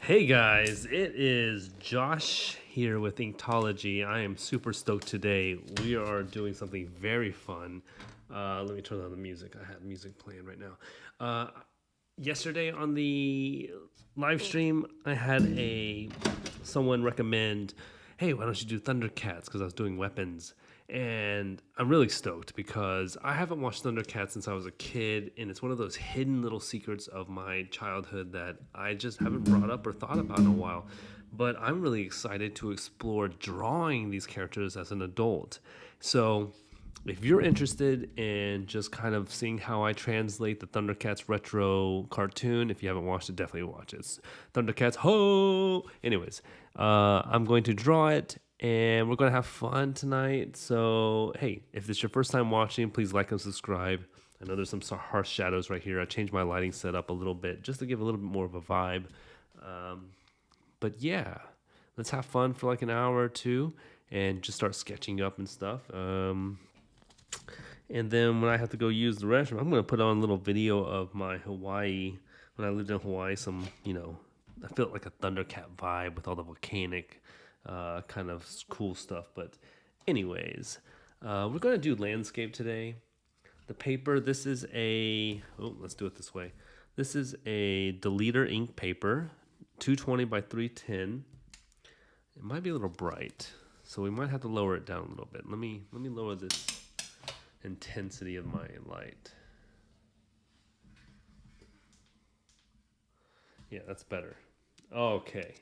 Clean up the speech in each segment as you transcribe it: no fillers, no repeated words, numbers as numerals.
Hey guys, it is Josh here with Inktology. I am super stoked today. We are doing something very fun. Let me turn on the music. I have music playing right now. Yesterday on the live stream, I had someone recommend, "Hey, why don't you do Thundercats?" Because I was doing weapons, and I'm really stoked because I haven't watched Thundercats since I was a kid, and it's one of those hidden little secrets of my childhood that I just haven't brought up or thought about in a while. But I'm really excited to explore drawing these characters as an adult. So if you're interested in just kind of seeing how I translate the Thundercats retro cartoon, if you haven't watched it, definitely watch it. Thundercats, ho! Anyways, I'm going to draw it and we're going to have fun tonight. So, hey, if this is your first time watching, please like and subscribe. I know there's some harsh shadows right here. I changed my lighting setup a little bit just to give a little bit more of a vibe. But yeah, let's have fun for like an hour or two and just start sketching up and stuff. And then when I have to go use the restroom, I'm going to put on a little video of my Hawaii. When I lived in Hawaii, I felt like a Thundercat vibe with all the volcanic kind of cool stuff. But, anyways, we're going to do landscape today. The paper, let's do it this way. This is a Deleter ink paper, 220 by 310. It might be a little bright, so we might have to lower it down a little bit. Let me lower this intensity of my light. Yeah, that's better. Okay.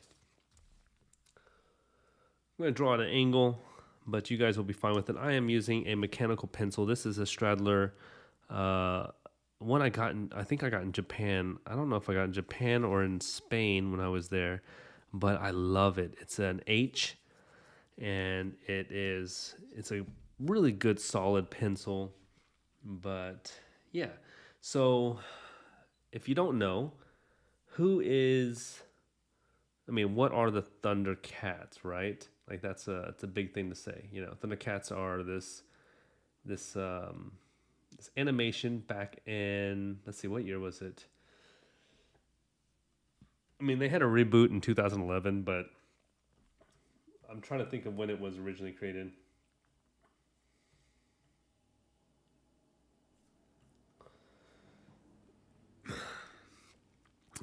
I'm going to draw at an angle, but you guys will be fine with it. I am using a mechanical pencil. This is a Stradler, one I think I got in Japan. I don't know if I got in Japan or in Spain when I was there, but I love it. It's an H, and it's a really good solid pencil. But yeah, so if you don't know, what are the Thundercats, right? Like it's a big thing to say. Thundercats are this animation back in, let's see, what year was it? I mean, they had a reboot in 2011, but I'm trying to think of when it was originally created.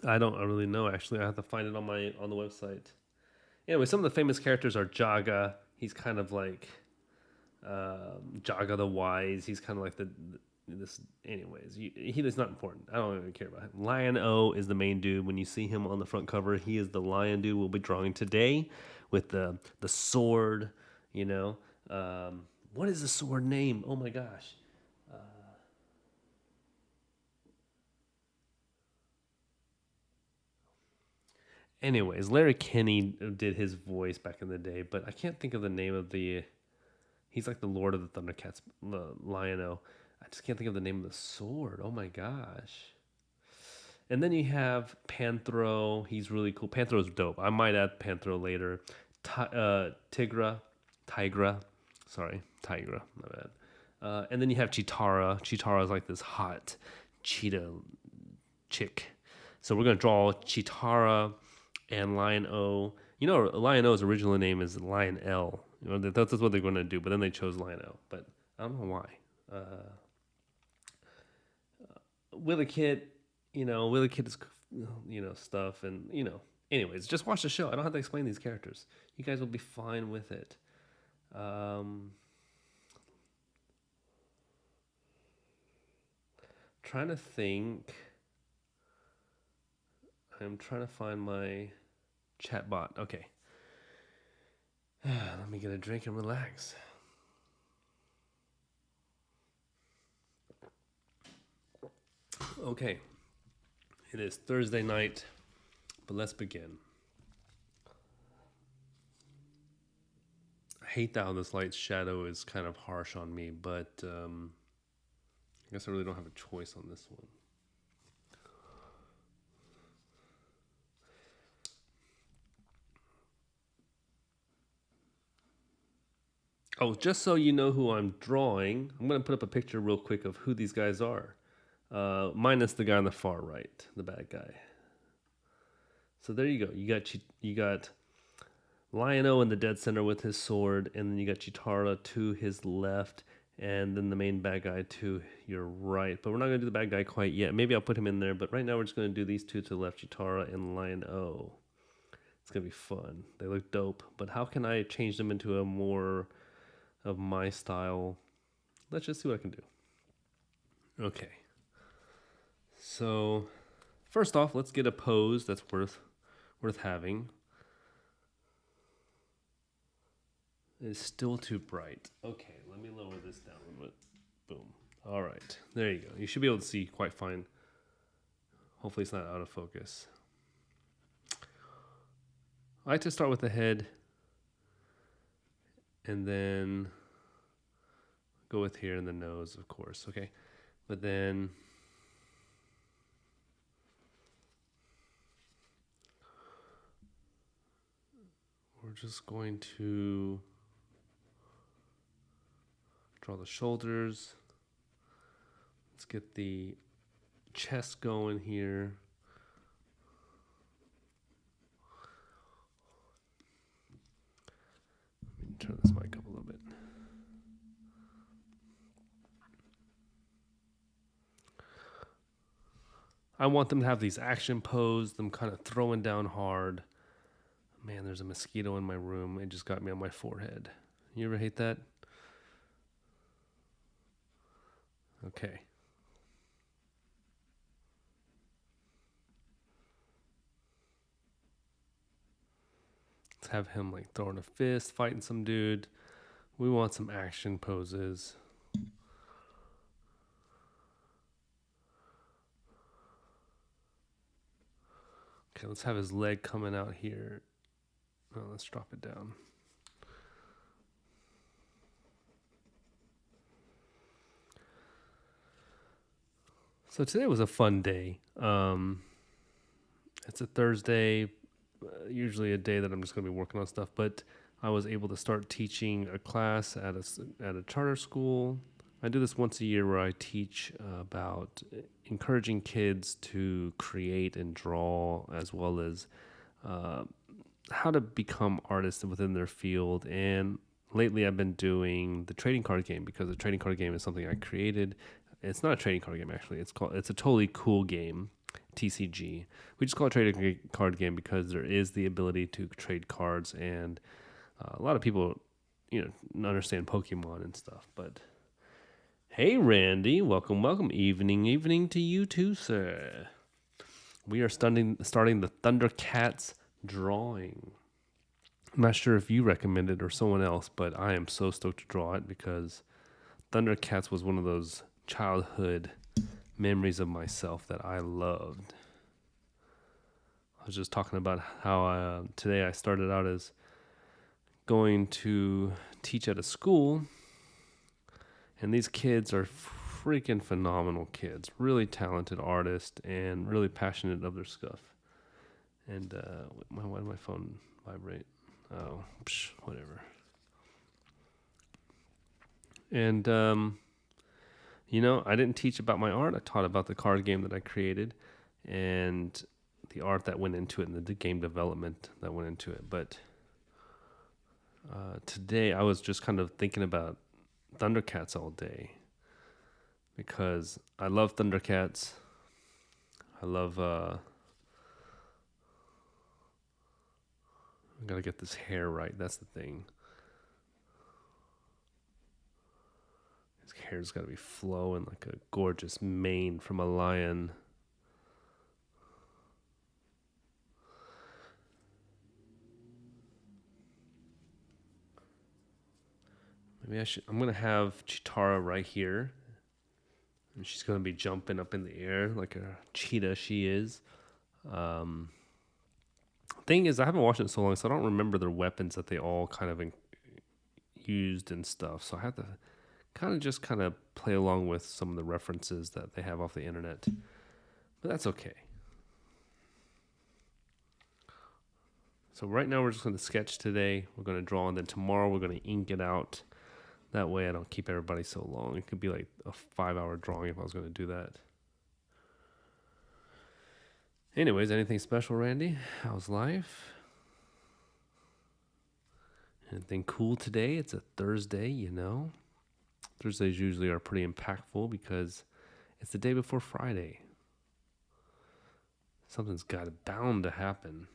I don't really know, actually. I have to find it on the website. Anyway, some of the famous characters are Jaga. He's kind of like Jaga the Wise. He's kind of like this. Anyways, he is not important. I don't even care about him. Lion-O is the main dude. When you see him on the front cover, he is the lion dude we'll be drawing today with the sword. You know, what is the sword name? Oh my gosh. Anyways, Larry Kinney did his voice back in the day, but I can't think of the name of the. He's like the Lord of the Thundercats, Lion-O. I just can't think of the name of the sword. Oh my gosh. And then you have Panthro. He's really cool. Panthro's dope. I might add Panthro later. Tigra. Sorry, Tigra. My bad. And then you have Cheetara. Cheetara is like this hot cheetah chick. So we're gonna draw Cheetara and Lion-O. Lion-O's original name is Lion-L. That's what they're going to do, but then they chose Lion-O. But I don't know why. Willakit, Willakit is, stuff. And, anyways, just watch the show. I don't have to explain these characters. You guys will be fine with it. Trying to think. I'm trying to find my chat bot. Okay. Let me get a drink and relax. Okay. It is Thursday night, but let's begin. I hate how this light shadow is kind of harsh on me, but I guess I really don't have a choice on this one. Oh, just so you know who I'm drawing, I'm going to put up a picture real quick of who these guys are. Minus the guy on the far right, the bad guy. So there you go. You got Lion-O in the dead center with his sword, and then you got Cheetara to his left, and then the main bad guy to your right. But we're not going to do the bad guy quite yet. Maybe I'll put him in there, but right now we're just going to do these two to the left, Cheetara and Lion-O. It's going to be fun. They look dope, but how can I change them into a more of my style? Let's just see what I can do. Okay. So, first off, let's get a pose that's worth having. It's still too bright. Okay, let me lower this down a bit. Boom. All right, there you go. You should be able to see quite fine. Hopefully it's not out of focus. I like to start with the head and then go with here and the nose, of course, okay? But then we're just going to draw the shoulders. Let's get the chest going here. Let me turn this mic up a little bit. I want them to have these action pose, them kind of throwing down hard. Man, there's a mosquito in my room. It just got me on my forehead. You ever hate that? Okay. Let's have him like throwing a fist, fighting some dude. We want some action poses. Okay, let's have his leg coming out here. Oh, let's drop it down. So today was a fun day. It's a Thursday, usually a day that I'm just going to be working on stuff, but I was able to start teaching a class at a charter school. I do this once a year where I teach about encouraging kids to create and draw, as well as how to become artists within their field. And lately I've been doing the trading card game, because the trading card game is something I created. It's not a trading card game, actually. It's a totally cool game, TCG. We just call it trading card game because there is the ability to trade cards, and a lot of people, understand Pokemon and stuff. But hey, Randy, welcome. Evening to you too, sir. We are starting the Thundercats drawing. I'm not sure if you recommend it or someone else, but I am so stoked to draw it because Thundercats was one of those childhood memories of myself that I loved. I was just talking about how today I started out as going to teach at a school, and these kids are freaking phenomenal kids, really talented artists and really passionate of their stuff. And why did my phone vibrate? Oh, whatever. And I didn't teach about my art. I taught about the card game that I created and the art that went into it and the game development that went into it. But today I was just kind of thinking about Thundercats all day because I love Thundercats. I love... I gotta get this hair right. That's the thing. His hair's gotta be flowing like a gorgeous mane from a lion. Maybe I'm gonna have Cheetara right here. And she's gonna be jumping up in the air like a cheetah she is. Thing is, I haven't watched it in so long, so I don't remember their weapons that they all kind of used and stuff. So I have to kind of play along with some of the references that they have off the internet. But that's okay. So right now we're just going to sketch today. We're going to draw, and then tomorrow we're going to ink it out. That way I don't keep everybody so long. It could be like a 5-hour drawing if I was going to do that. Anyways, anything special, Randy? How's life? Anything cool today? It's a Thursday, you know. Thursdays usually are pretty impactful because it's the day before Friday. Something's bound to happen.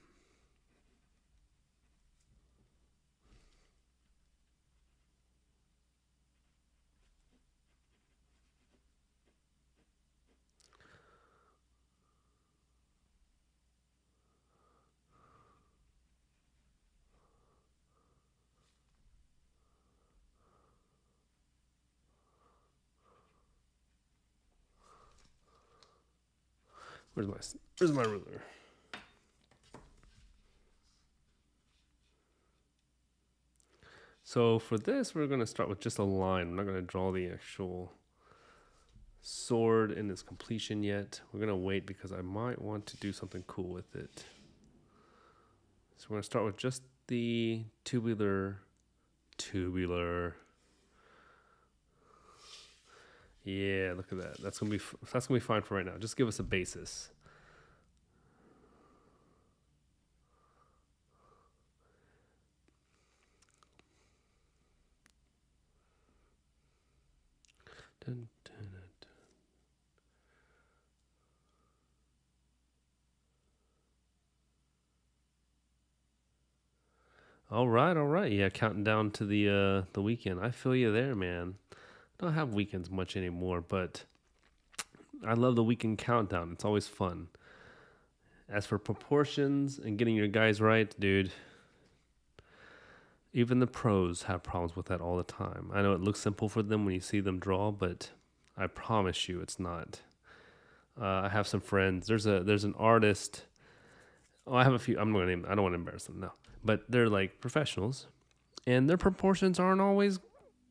Where's my ruler? So for this, we're going to start with just a line. I'm not going to draw the actual sword in its completion yet. We're going to wait because I might want to do something cool with it. So we're going to start with just the tubular. Yeah, look at that. That's gonna be fine for right now. Just give us a basis. Dun, dun, dun, dun. All right. Yeah, counting down to the weekend. I feel you there, man. I don't have weekends much anymore, but I love the weekend countdown. It's always fun. As for proportions and getting your guys right, dude, even the pros have problems with that all the time. I know it looks simple for them when you see them draw, but I promise you it's not. I have some friends. There's an artist. Oh, I have a few. I don't want to embarrass them. No, but they're like professionals, and their proportions aren't always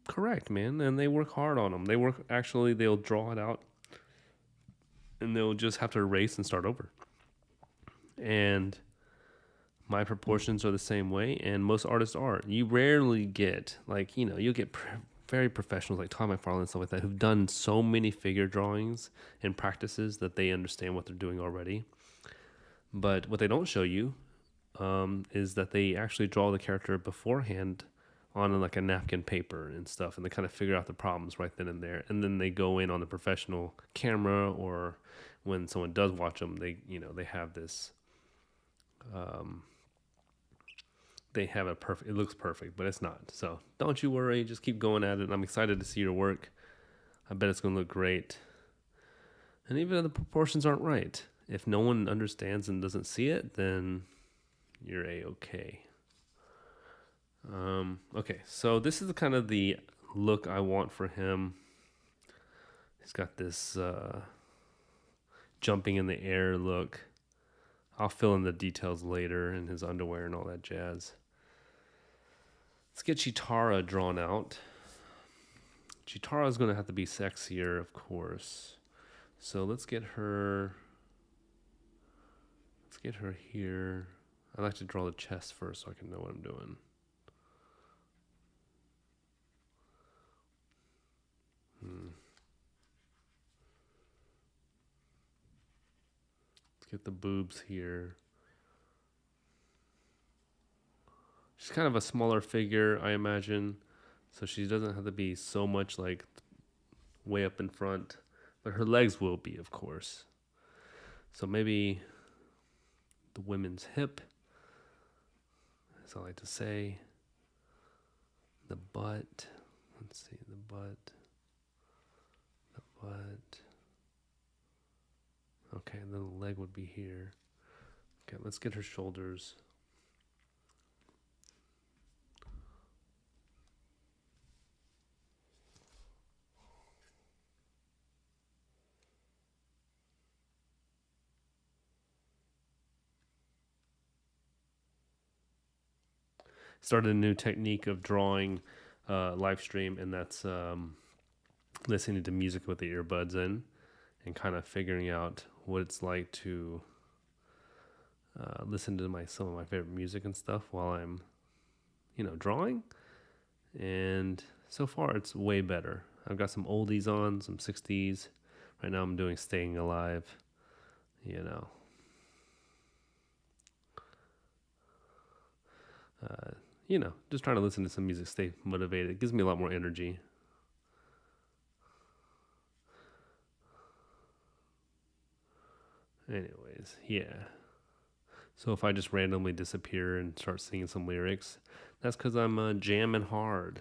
correct, man. And they work hard on them. They'll draw it out, and they'll just have to erase and start over. And my proportions are the same way, and most artists are. You rarely get you'll get very professionals like Tom McFarlane and stuff like that who've done so many figure drawings and practices that they understand what they're doing already. But what they don't show you is that they actually draw the character beforehand on like a napkin paper and stuff, and they kind of figure out the problems right then and there, and then they go in on the professional camera, or when someone does watch them, they have this. They have it looks perfect, but it's not. So don't you worry, just keep going at it. I'm excited to see your work. I bet it's going to look great. And even if the proportions aren't right, if no one understands and doesn't see it, then you're A-okay. Okay, so this is kind of the look I want for him. He's got this jumping in the air look. I'll fill in the details later in his underwear and all that jazz. Let's get Cheetara drawn out. Cheetara is going to have to be sexier, of course. So let's get her here. I like to draw the chest first so I can know what I'm doing. Let's get the boobs here. She's kind of a smaller figure, I imagine, so she doesn't have to be so much like way up in front, but her legs will be, of course. So maybe the women's hip, as I like to say. The butt. Let's see, the butt. Okay, and then the leg would be here. Okay, let's get her shoulders. Started a new technique of drawing live stream, and that's listening to music with the earbuds in and kind of figuring out what it's like to listen to some of my favorite music and stuff while I'm drawing. And so far it's way better. I've got some oldies on, some 60s. Right now I'm doing Staying Alive, You know, just trying to listen to some music, stay motivated. It gives me a lot more energy. Anyways, yeah. So if I just randomly disappear and start singing some lyrics, that's because I'm jamming hard.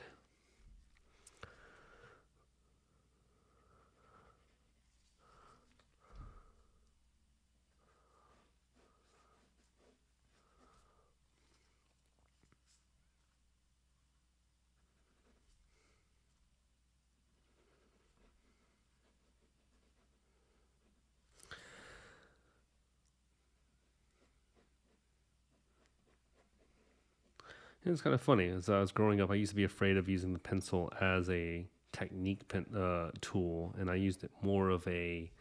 It's kind of funny. As I was growing up, I used to be afraid of using the pencil as a technique tool, and I used it more of a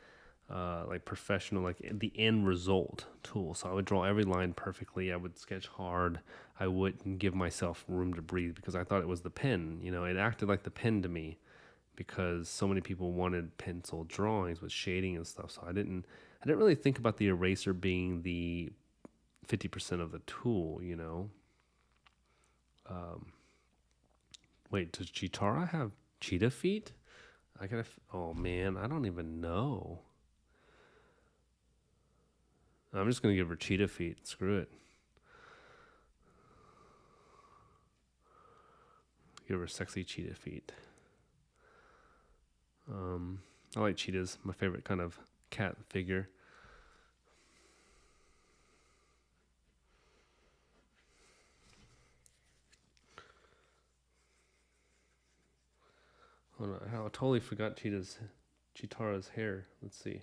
like professional, like the end result tool. So I would draw every line perfectly. I would sketch hard. I wouldn't give myself room to breathe because I thought it was the pen. You know, it acted like the pen to me because so many people wanted pencil drawings with shading and stuff. So I didn't really think about the eraser being the 50% of the tool. You know. Wait, does Cheetara have cheetah feet? I gotta. Oh man, I don't even know. I'm just gonna give her cheetah feet. Screw it. Give her sexy cheetah feet. I like cheetahs. My favorite kind of cat figure. Oh no, I totally forgot Cheetara's hair. Let's see.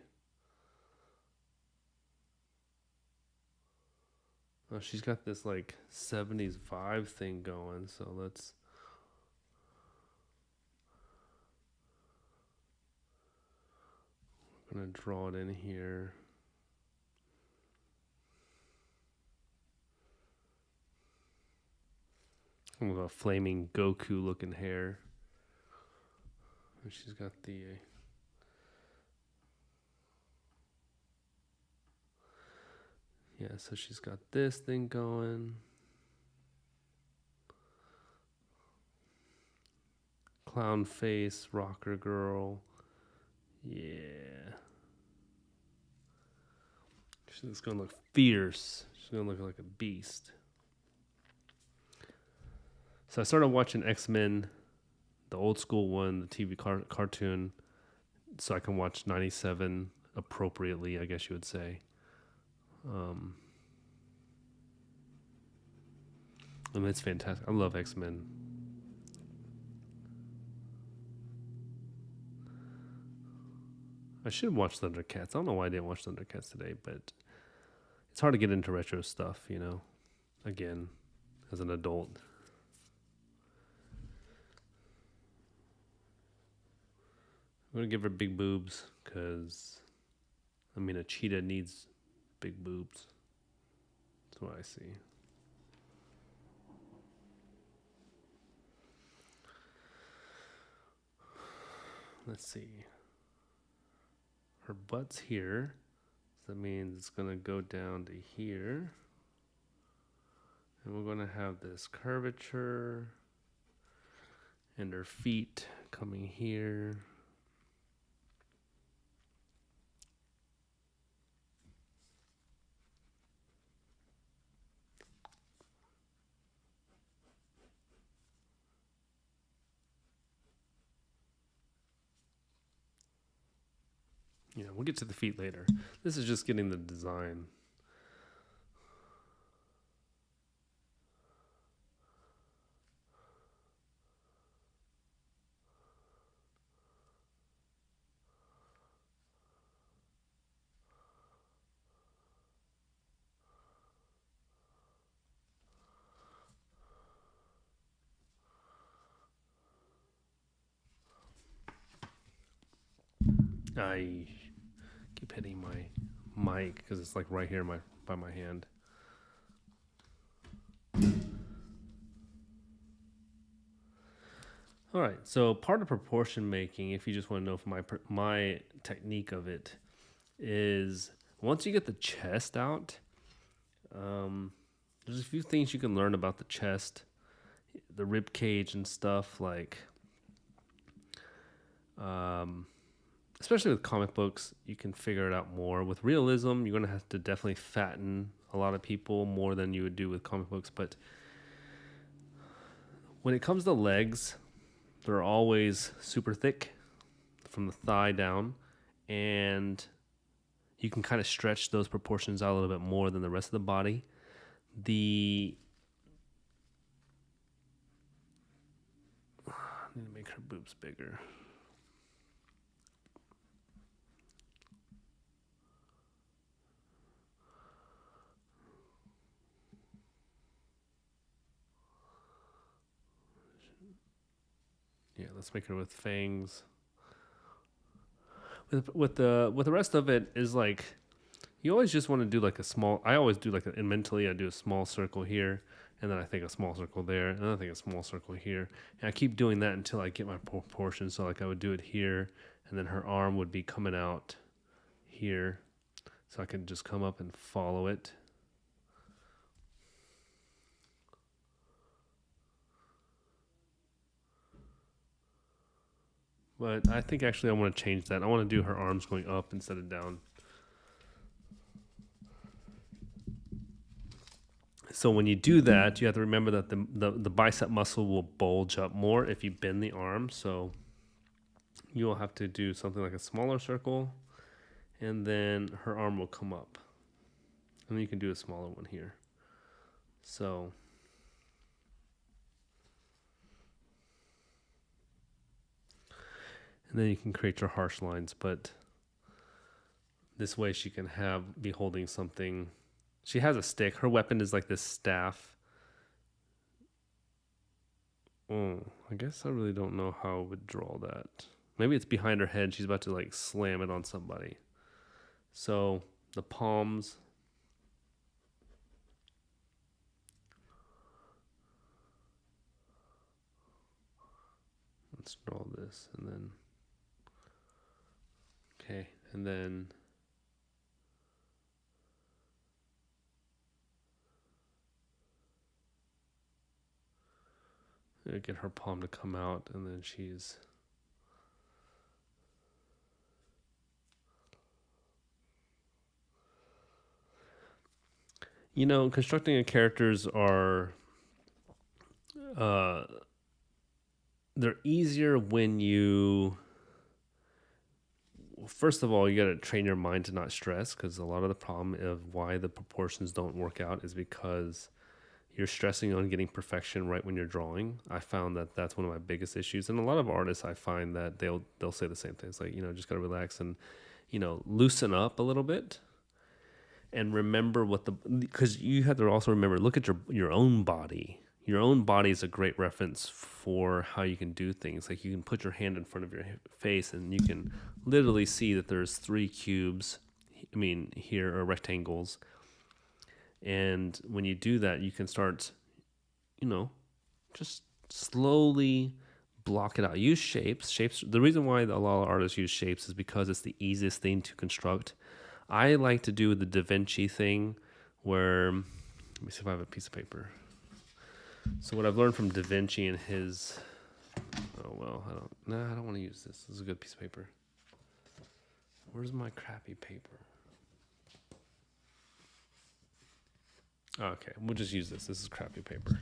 Oh, she's got this like 70s vibe thing going. So let's. I'm gonna draw it in here. With a flaming Goku looking hair. And she's got the. Yeah, so she's got this thing going. Clown face, rocker girl. Yeah. She's gonna look fierce. She's gonna look like a beast. So I started watching X-Men, the old school one, the TV cartoon, so I can watch 97 appropriately, I guess you would say. And it's fantastic. I love X-Men. I should watch Thundercats. I don't know why I didn't watch Thundercats today, but it's hard to get into retro stuff, you know, again, as an adult. I'm going to give her big boobs because, I mean, a cheetah needs big boobs. That's what I see. Let's see. Her butt's here. So that means it's going to go down to here. And we're going to have this curvature. And her feet coming here. Yeah, we'll get to the feet later. This is just getting the design. I keep hitting my mic because it's like right here by my hand. All right, so part of proportion making, if you just want to know from my technique of it, is once you get the chest out, there's a few things you can learn about the chest, the rib cage and stuff, like especially with comic books, you can figure it out more. With realism, you're gonna have to definitely fatten a lot of people more than you would do with comic books. But when it comes to legs, they're always super thick from the thigh down, and you can kind of stretch those proportions out a little bit more than the rest of the body. I need to make her boobs bigger. Yeah, let's make her with fangs. With the rest of it is like, you always just want to do like a small. I always do like mentally I do a small circle here, and then I think a small circle there, and then I think a small circle here, and I keep doing that until I get my proportions. So like I would do it here, and then her arm would be coming out here, so I can just come up and follow it. But I think actually I want to change that. I want to do her arms going up instead of down. So when you do that, you have to remember that the bicep muscle will bulge up more if you bend the arm. So you will have to do something like a smaller circle, and then her arm will come up. And then you can do a smaller one here. So and then you can create your harsh lines, but this way she can be holding something. She has a stick. Her weapon is like this staff. Oh, I guess I really don't know how I would draw that. Maybe it's behind her head. She's about to like slam it on somebody. So the palms. Let's draw this and then. Okay, and then get her palm to come out, and then she's constructing a characters are they're easier when you first of all, you got to train your mind to not stress, because a lot of the problem of why the proportions don't work out is because you're stressing on getting perfection right when you're drawing. I found that that's one of my biggest issues. And a lot of artists, I find that they'll say the same things, like, just got to relax and, loosen up a little bit and remember because you have to also remember, look at your own body. Your own body is a great reference for how you can do things. Like, you can put your hand in front of your face and you can literally see that there's 3 cubes. Here are rectangles. And when you do that, you can start, just slowly block it out. Use shapes. Shapes. The reason why a lot of artists use shapes is because it's the easiest thing to construct. I like to do the Da Vinci thing where, let me see if I have a piece of paper. So what I've learned from Da Vinci and his, I don't want to use this. This is a good piece of paper. Where's my crappy paper? Okay, we'll just use this. This is crappy paper.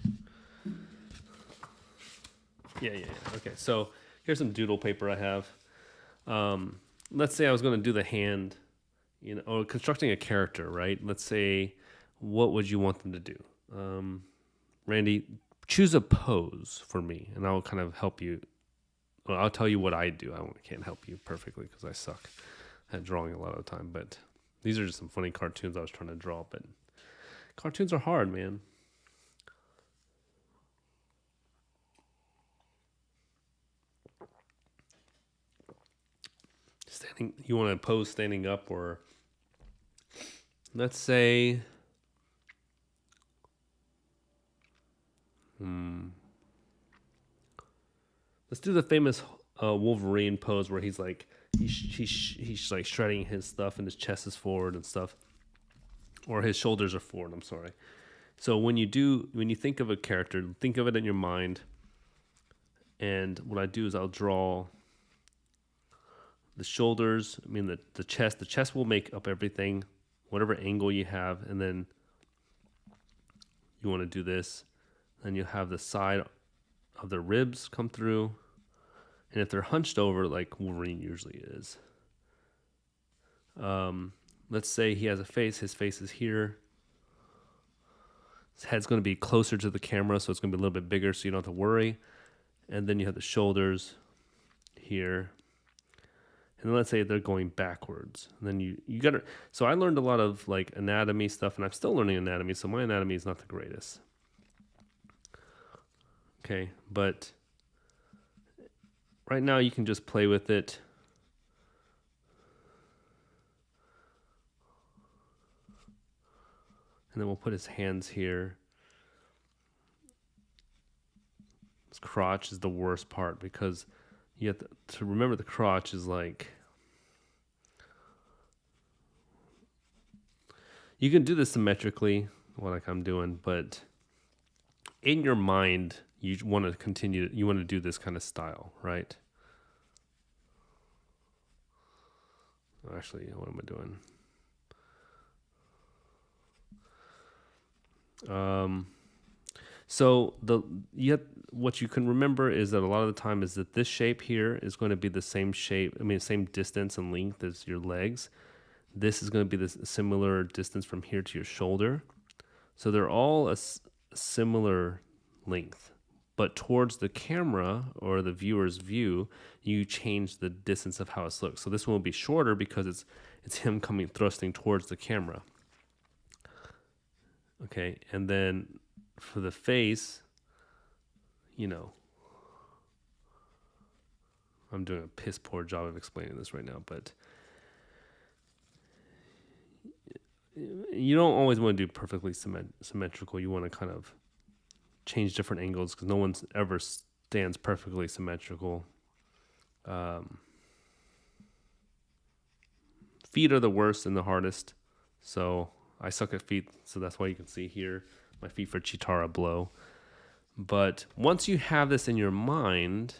Yeah. Okay, so here's some doodle paper I have. Let's say I was going to do the hand, or constructing a character, right? Let's say, what would you want them to do? Randy, choose a pose for me, and I'll kind of help you. Well, I'll tell you what I do. I can't help you perfectly because I suck at drawing a lot of the time. But these are just some funny cartoons I was trying to draw. But cartoons are hard, man. You want to pose standing up, or let's say, let's do the famous Wolverine pose where he's like he's like shredding his stuff and his chest is forward and stuff, or his shoulders are forward. I'm sorry, So when you think of a character, think of it in your mind. And what I do is I'll draw the shoulders, the chest. The chest will make up everything, whatever angle you have, and then you want to do this. Then you have the side of the ribs come through. And if they're hunched over, like Wolverine usually is, let's say he has a face, his face is here. His head's going to be closer to the camera, so it's going to be a little bit bigger, so you don't have to worry. And then you have the shoulders here. And then let's say they're going backwards. And then you got to... So I learned a lot of like anatomy stuff, and I'm still learning anatomy, so my anatomy is not the greatest. Okay, but right now you can just play with it. And then we'll put his hands here. His crotch is the worst part because you have to remember the crotch is like... You can do this symmetrically, like I'm doing, but in your mind, you want to do this kind of style, right? Actually, what am I doing? So what you can remember is that a lot of the time is that this shape here is going to be the same shape, same distance and length as your legs. This is going to be the similar distance from here to your shoulder. So they're all a similar length. But towards the camera or the viewer's view, you change the distance of how it looks. So this one will be shorter because it's him thrusting towards the camera. Okay, and then for the face, I'm doing a piss poor job of explaining this right now, but you don't always want to do perfectly symmetrical. You want to kind of change different angles because no one ever stands perfectly symmetrical. Feet are the worst and the hardest. So I suck at feet, so that's why you can see here my feet for Cheetara blow. But once you have this in your mind,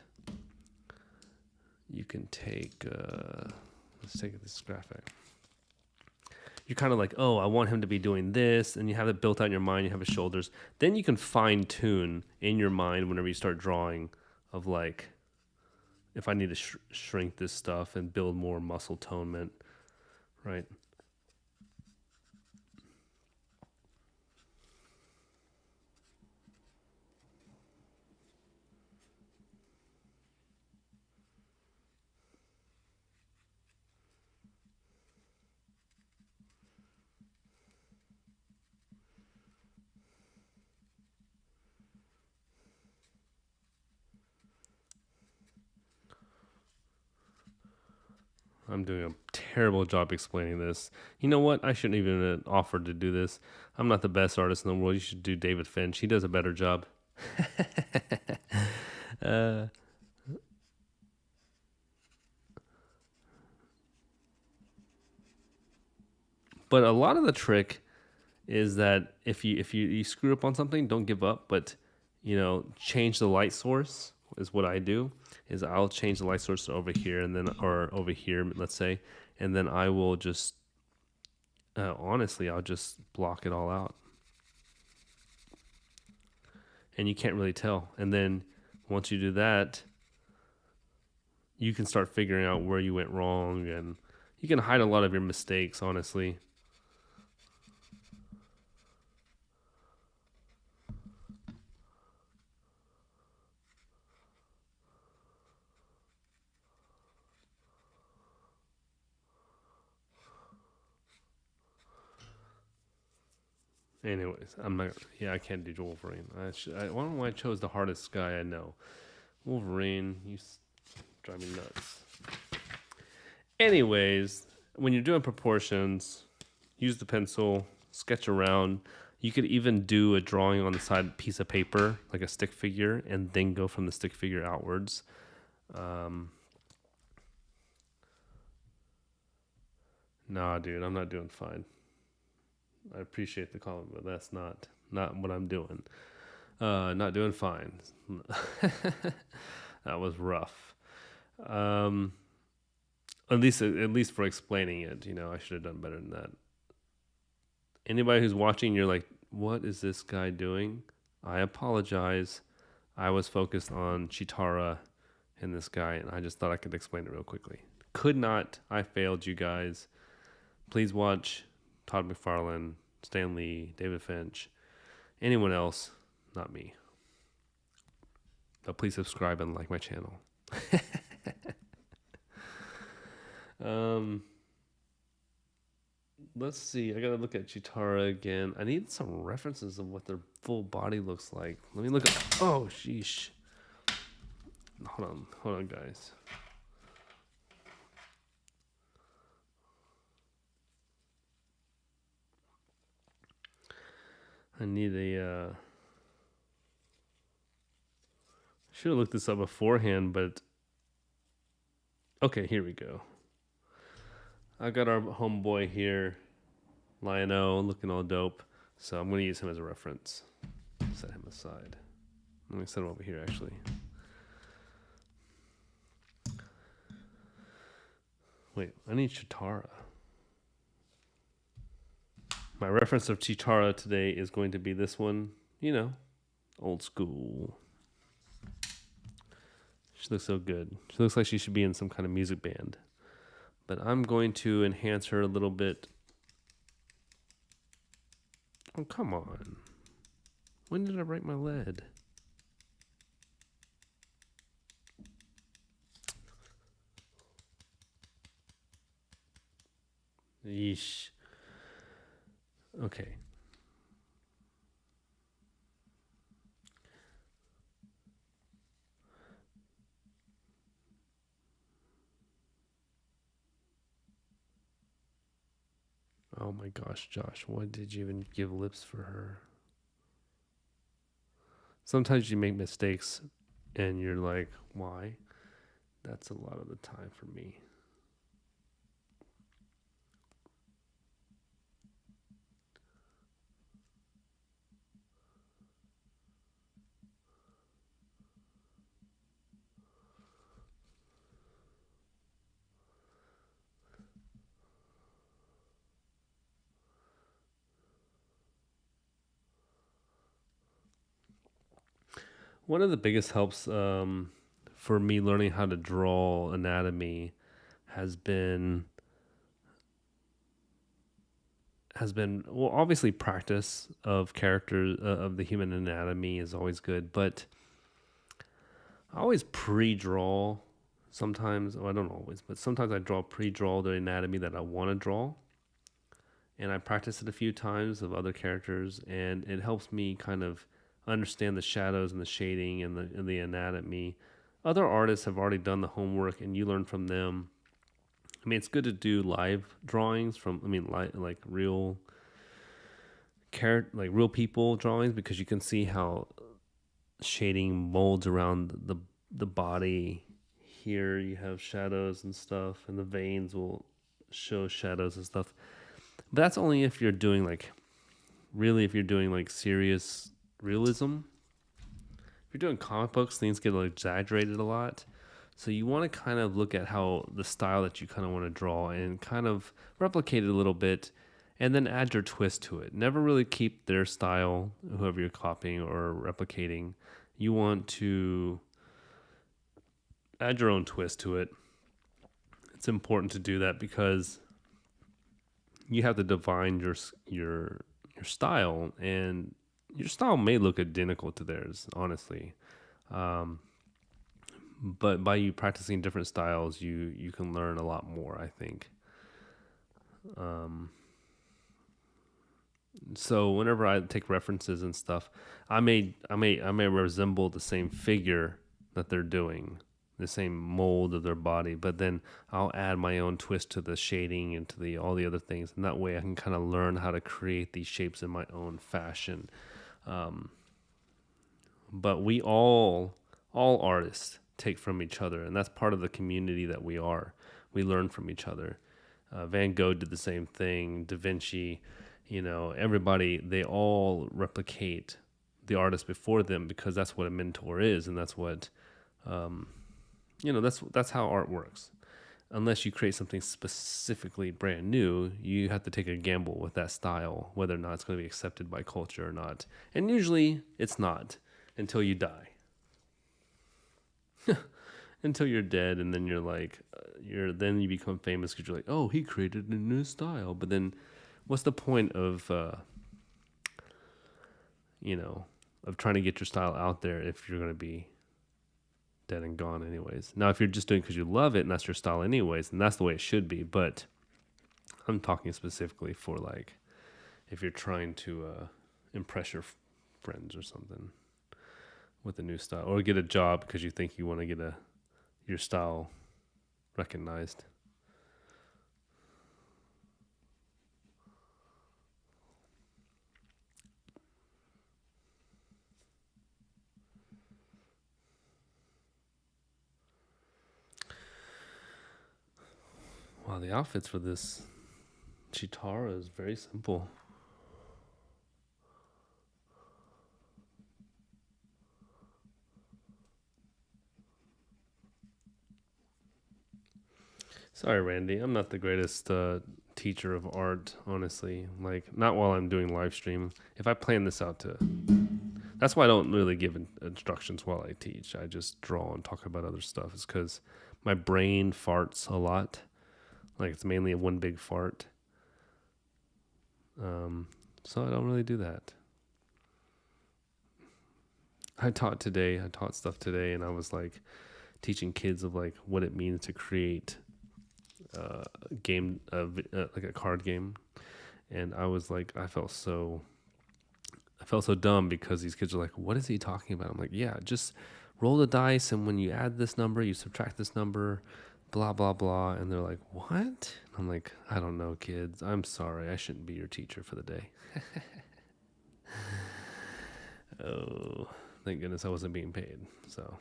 you can take, let's take this graphic. You're kind of like, oh, I want him to be doing this, and you have it built out in your mind, you have his shoulders. Then you can fine tune in your mind whenever you start drawing of like, if I need to shrink this stuff and build more muscle tonement, right? I'm doing a terrible job explaining this. You know what? I shouldn't even have offered to do this. I'm not the best artist in the world. You should do David Finch. He does a better job. But a lot of the trick is that if you screw up on something, don't give up, but change the light source is what I do. Is I'll change the light source over here or over here, let's say, and then I will just honestly, I'll just block it all out. And you can't really tell. And then once you do that, you can start figuring out where you went wrong, and you can hide a lot of your mistakes, honestly. Anyways, I'm not. Yeah, I can't do Wolverine. I don't know why I chose the hardest guy I know. Wolverine, you drive me nuts. Anyways, when you're doing proportions, use the pencil, sketch around. You could even do a drawing on the side piece of paper, like a stick figure, and then go from the stick figure outwards. Nah, dude, I'm not doing fine. I appreciate the comment, but that's not not what I'm doing. Not doing fine. That was rough. Um, at least for explaining it, I should have done better than that. Anybody who's watching, you're like, what is this guy doing? I apologize. I was focused on Cheetara and this guy, and I just thought I could explain it real quickly. Could not. I failed you guys. Please watch Todd McFarlane, Stan Lee, David Finch, anyone else, not me. But please subscribe and like my channel. Let's see. I gotta look at Cheetara again. I need some references of what their full body looks like. Let me look at. Oh, sheesh. Hold on, guys. I need a. Should have looked this up beforehand, but okay, here we go. I got our homeboy here, Lion-O, looking all dope. So I'm going to use him as a reference. Set him aside. Let me set him over here, actually. Wait, I need Cheetara. My reference of Cheetara today is going to be this one. Old school. She looks so good. She looks like she should be in some kind of music band. But I'm going to enhance her a little bit. Oh, come on. When did I break my lead? Yeesh. Okay. Oh my gosh, Josh, why did you even give lips for her? Sometimes you make mistakes and you're like, why? That's a lot of the time for me. One of the biggest helps for me learning how to draw anatomy has been well, obviously practice of characters of the human anatomy is always good, but I always pre-draw sometimes. Well, I don't always, but sometimes I pre-draw the anatomy that I want to draw, and I practice it a few times of other characters, and it helps me kind of understand the shadows and the shading and the anatomy. Other artists have already done the homework, and you learn from them. I mean, it's good to do live drawings from. I mean, like real real people drawings, because you can see how shading molds around the body. Here you have shadows and stuff, and the veins will show shadows and stuff. But that's only if you're doing if you're doing serious realism. If you're doing comic books, things get exaggerated a lot. So you want to kind of look at how the style that you kind of want to draw and kind of replicate it a little bit, and then add your twist to it. Never really keep their style, whoever you're copying or replicating. You want to add your own twist to it. It's important to do that because you have to define your style, and your style may look identical to theirs, honestly. But by you practicing different styles, you can learn a lot more, I think. So whenever I take references and stuff, I may resemble the same figure that they're doing, the same mold of their body, but then I'll add my own twist to the shading and to all the other things, and that way I can kind of learn how to create these shapes in my own fashion. But we all artists take from each other, and that's part of the community that we are. We learn from each other. Van Gogh did the same thing. Da Vinci, Everybody, they all replicate the artist before them because that's what a mentor is, and that's what that's how art works. Unless you create something specifically brand new, you have to take a gamble with that style, whether or not it's going to be accepted by culture or not. And usually it's not until you die. Until you're dead, and then you're like, then you become famous because you're like, oh, he created a new style. But then what's the point of, of trying to get your style out there if you're going to be dead and gone anyways? Now, if you're just doing it because you love it and that's your style anyways, then that's the way it should be. But I'm talking specifically for like if you're trying to impress your friends or something with a new style, or get a job because you think you want to get your style recognized. Wow, the outfits for this Cheetara is very simple. Sorry, Randy. I'm not the greatest teacher of art, honestly. Like, not while I'm doing live stream. If I plan this out that's why I don't really give instructions while I teach. I just draw and talk about other stuff. It's because my brain farts a lot. Like, it's mainly a one big fart. So I don't really do that. I taught stuff today, and I was like teaching kids of like what it means to create game, like a card game. And I was like, I felt so dumb because these kids are like, what is he talking about? I'm like, yeah, just roll the dice, and when you add this number, you subtract this number, blah, blah, blah. And they're like, what? I'm like, I don't know, kids. I'm sorry. I shouldn't be your teacher for the day. Oh, thank goodness I wasn't being paid. So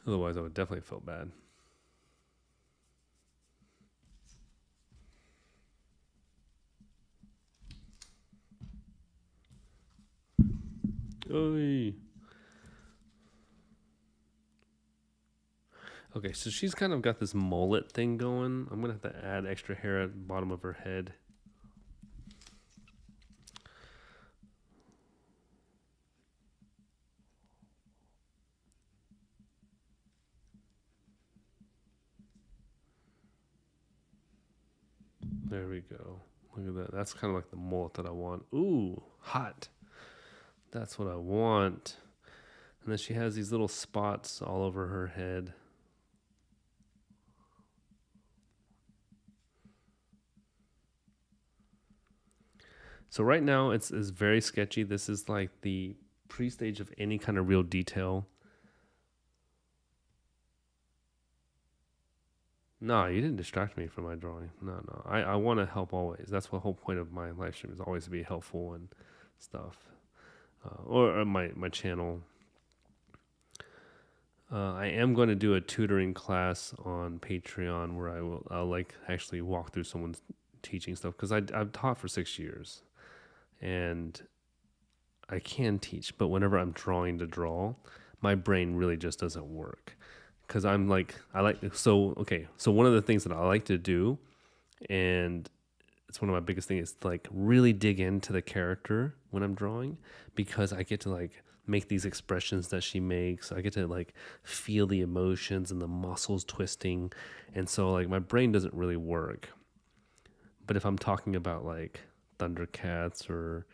otherwise I would definitely feel bad. Oy. Okay, so she's kind of got this mullet thing going. I'm going to have to add extra hair at the bottom of her head. There we go. Look at that. That's kind of like the mullet that I want. Ooh, hot. That's what I want. And then she has these little spots all over her head. So right now it's very sketchy. This is like the pre-stage of any kind of real detail. No, you didn't distract me from my drawing. No. I want to help always. That's the whole point of my live stream, is always to be helpful and stuff. Or my channel. I am going to do a tutoring class on Patreon where I'll like actually walk through someone's teaching stuff, because I've taught for 6 years, and I can teach, but whenever I'm drawing to draw, my brain really just doesn't work. Because so one of the things that I like to do, and it's one of my biggest things, is to like really dig into the character when I'm drawing, because I get to like make these expressions that she makes. I get to like feel the emotions and the muscles twisting, and so like my brain doesn't really work. But if I'm talking about like Thundercats or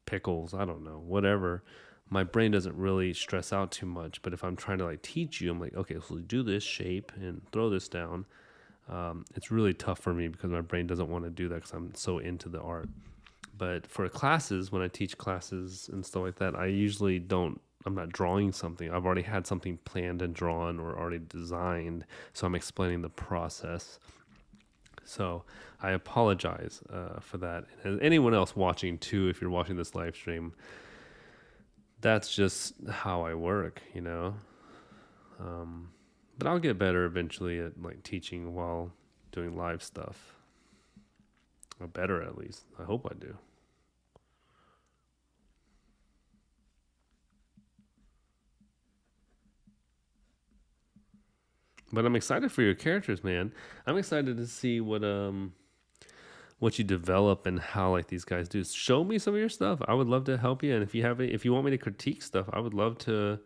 pickles, I don't know, whatever, my brain doesn't really stress out too much. But if I'm trying to like teach you, I'm like, okay, so do this shape and throw this down. It's really tough for me because my brain doesn't want to do that because I'm so into the art. But for classes, when I teach classes and stuff like that, I'm not drawing something. I've already had something planned and drawn or already designed. So I'm explaining the process. So I apologize for that. And anyone else watching too, if you're watching this live stream, that's just how I work, But I'll get better eventually at like teaching while doing live stuff. Or better, at least. I hope I do. But I'm excited for your characters, man. I'm excited to see what you develop and how like these guys do. Show me some of your stuff. I would love to help you. And if you want me to critique stuff, I would love to,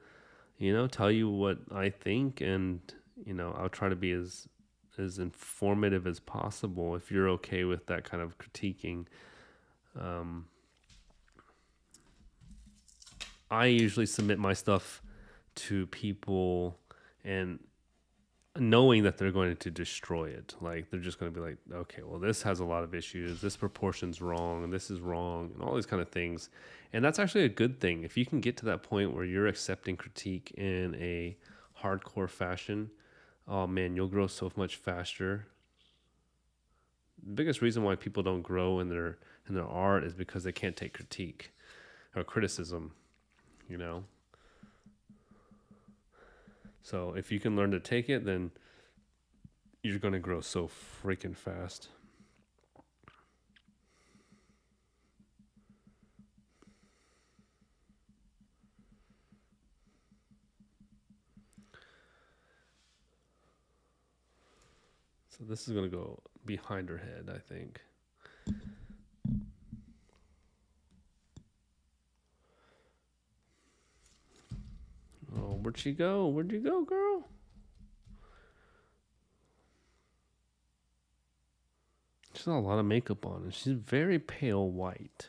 tell you what I think, and I'll try to be as informative as possible if you're okay with that kind of critiquing. I usually submit my stuff to people and knowing that they're going to destroy it. Like they're just going to be like, okay, well, this has a lot of issues. This proportion's wrong, and this is wrong, and all these kind of things. And that's actually a good thing. If you can get to that point where you're accepting critique in a hardcore fashion, oh man, you'll grow so much faster. The biggest reason why people don't grow in their art is because they can't take critique or criticism, So if you can learn to take it, then you're going to grow so freaking fast. So this is going to go behind her head, I think. Oh, where'd she go? Where'd you go, girl? She's got a lot of makeup on, and she's very pale white.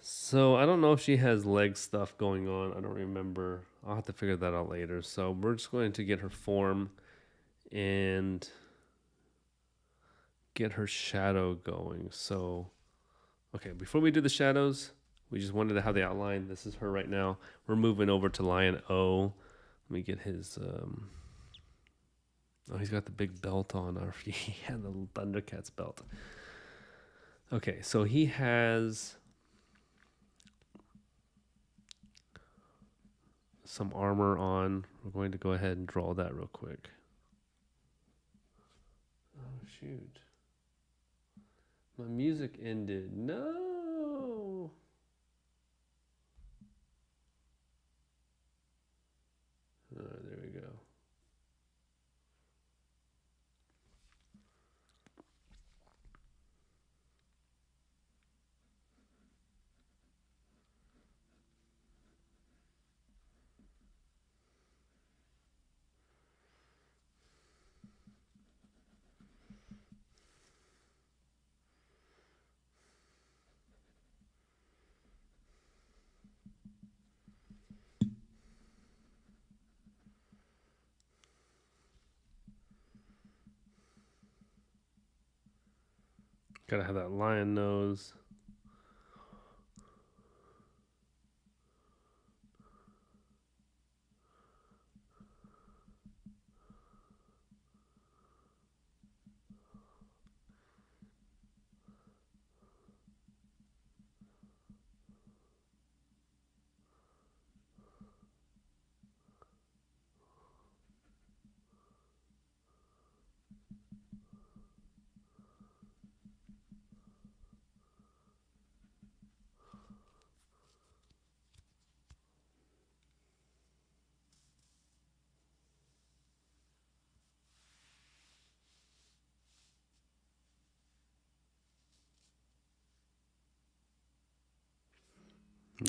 So I don't know if she has leg stuff going on. I don't remember. I'll have to figure that out later. So we're just going to get her form and get her shadow going. So, okay, before we do the shadows, we just wanted to have the outline. This is her right now. We're moving over to Lion-O. Let me get his... Oh, he's got the big belt on. Or he had the Thundercats belt. Okay, so he has some armor on. We're going to go ahead and draw that real quick. Oh, shoot. My music ended. No! There we go. Gotta have that lion nose.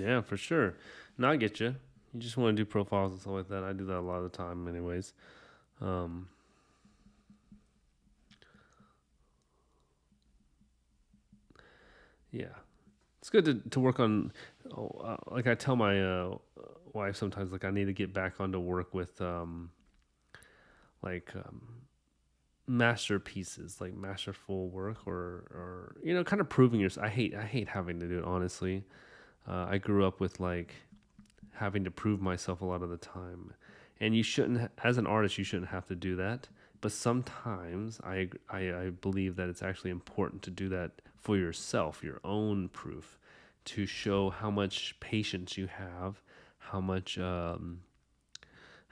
Yeah, for sure. No, I get you. You just want to do profiles and stuff like that. I do that a lot of the time, anyways. Yeah, it's good to work on. Like I tell my wife sometimes, like I need to get back onto work with like masterpieces, like masterful work, or kind of proving yourself. I hate having to do it, honestly. I grew up with like having to prove myself a lot of the time, and you shouldn't, as an artist, you shouldn't have to do that. But sometimes I believe that it's actually important to do that for yourself, your own proof, to show how much patience you have, how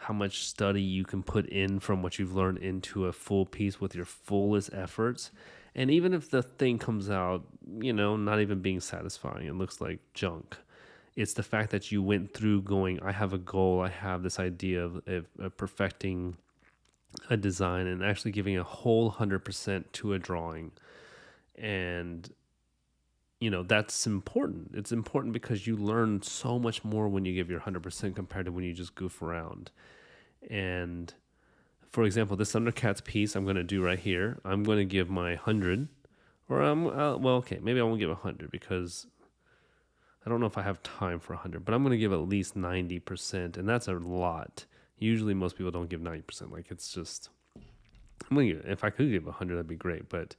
how much study you can put in from what you've learned into a full piece with your fullest efforts. And even if the thing comes out, not even being satisfying, it looks like junk. It's the fact that you went through going, I have a goal, I have this idea of perfecting a design and actually giving a whole 100% to a drawing. And that's important. It's important because you learn so much more when you give your 100% compared to when you just goof around. And for example, this Thundercats piece I'm going to do right here, I'm going to give my 100, or okay, maybe I won't give 100 because I don't know if I have time for 100, but I'm going to give at least 90%, and that's a lot. Usually most people don't give 90%. Like, it's just, if I could give 100, that'd be great, but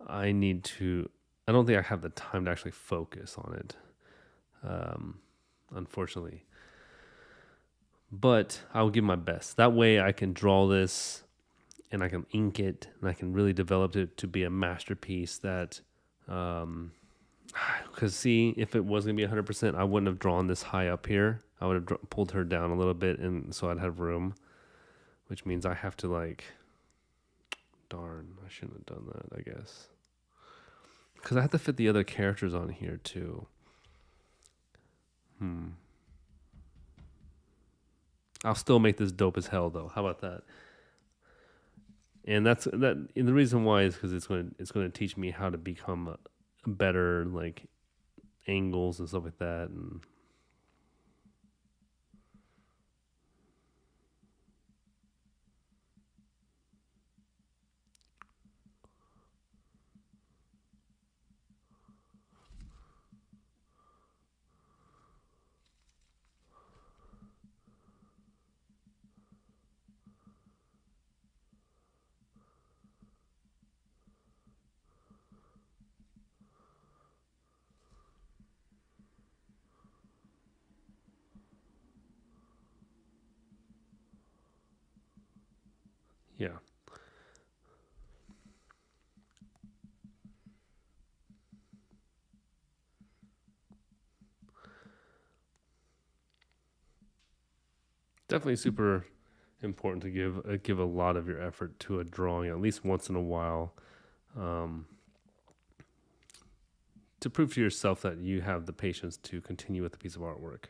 I don't think I have the time to actually focus on it, unfortunately. But I'll give my best. That way I can draw this and I can ink it and I can really develop it to be a masterpiece that, because see, if it was going to be 100%, I wouldn't have drawn this high up here. I would have pulled her down a little bit, and so I'd have room, which means I have to darn, I shouldn't have done that, I guess. Because I have to fit the other characters on here too. I'll still make this dope as hell though. How about that? And and the reason why is because it's going to teach me how to become a better angles and stuff like that. And yeah. Definitely super important to give a lot of your effort to a drawing at least once in a while, to prove to yourself that you have the patience to continue with a piece of artwork.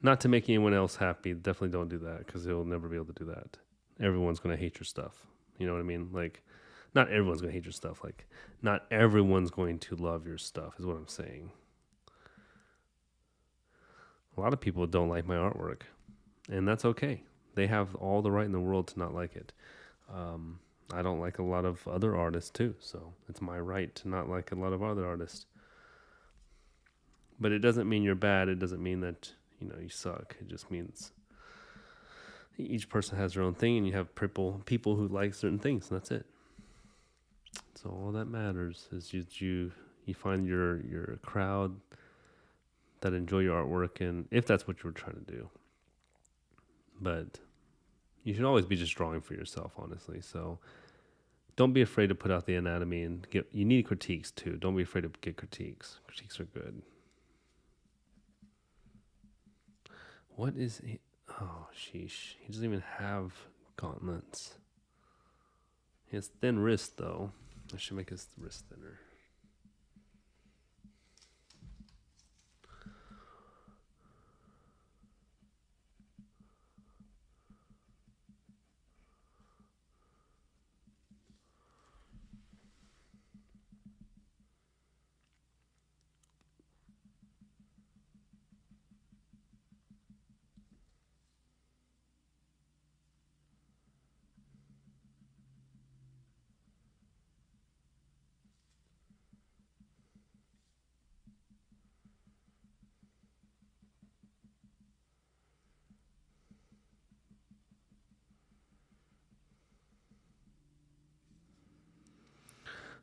Not to make anyone else happy. Definitely don't do that because you'll never be able to do that. Everyone's going to hate your stuff. You know what I mean? Not everyone's going to hate your stuff. Not everyone's going to love your stuff is what I'm saying. A lot of people don't like my artwork, and that's okay. They have all the right in the world to not like it. I don't like a lot of other artists too, so it's my right to not like a lot of other artists. But it doesn't mean you're bad. It doesn't mean that you suck. It just means each person has their own thing, and you have people who like certain things, and that's it. So all that matters is you find your crowd that enjoy your artwork, and if that's what you were trying to do. But you should always be just drawing for yourself, honestly. So don't be afraid to put out the anatomy and you need critiques too. Don't be afraid to get critiques. Critiques are good. What is he? Oh, sheesh. He doesn't even have gauntlets. He has thin wrist, though. I should make his wrist thinner.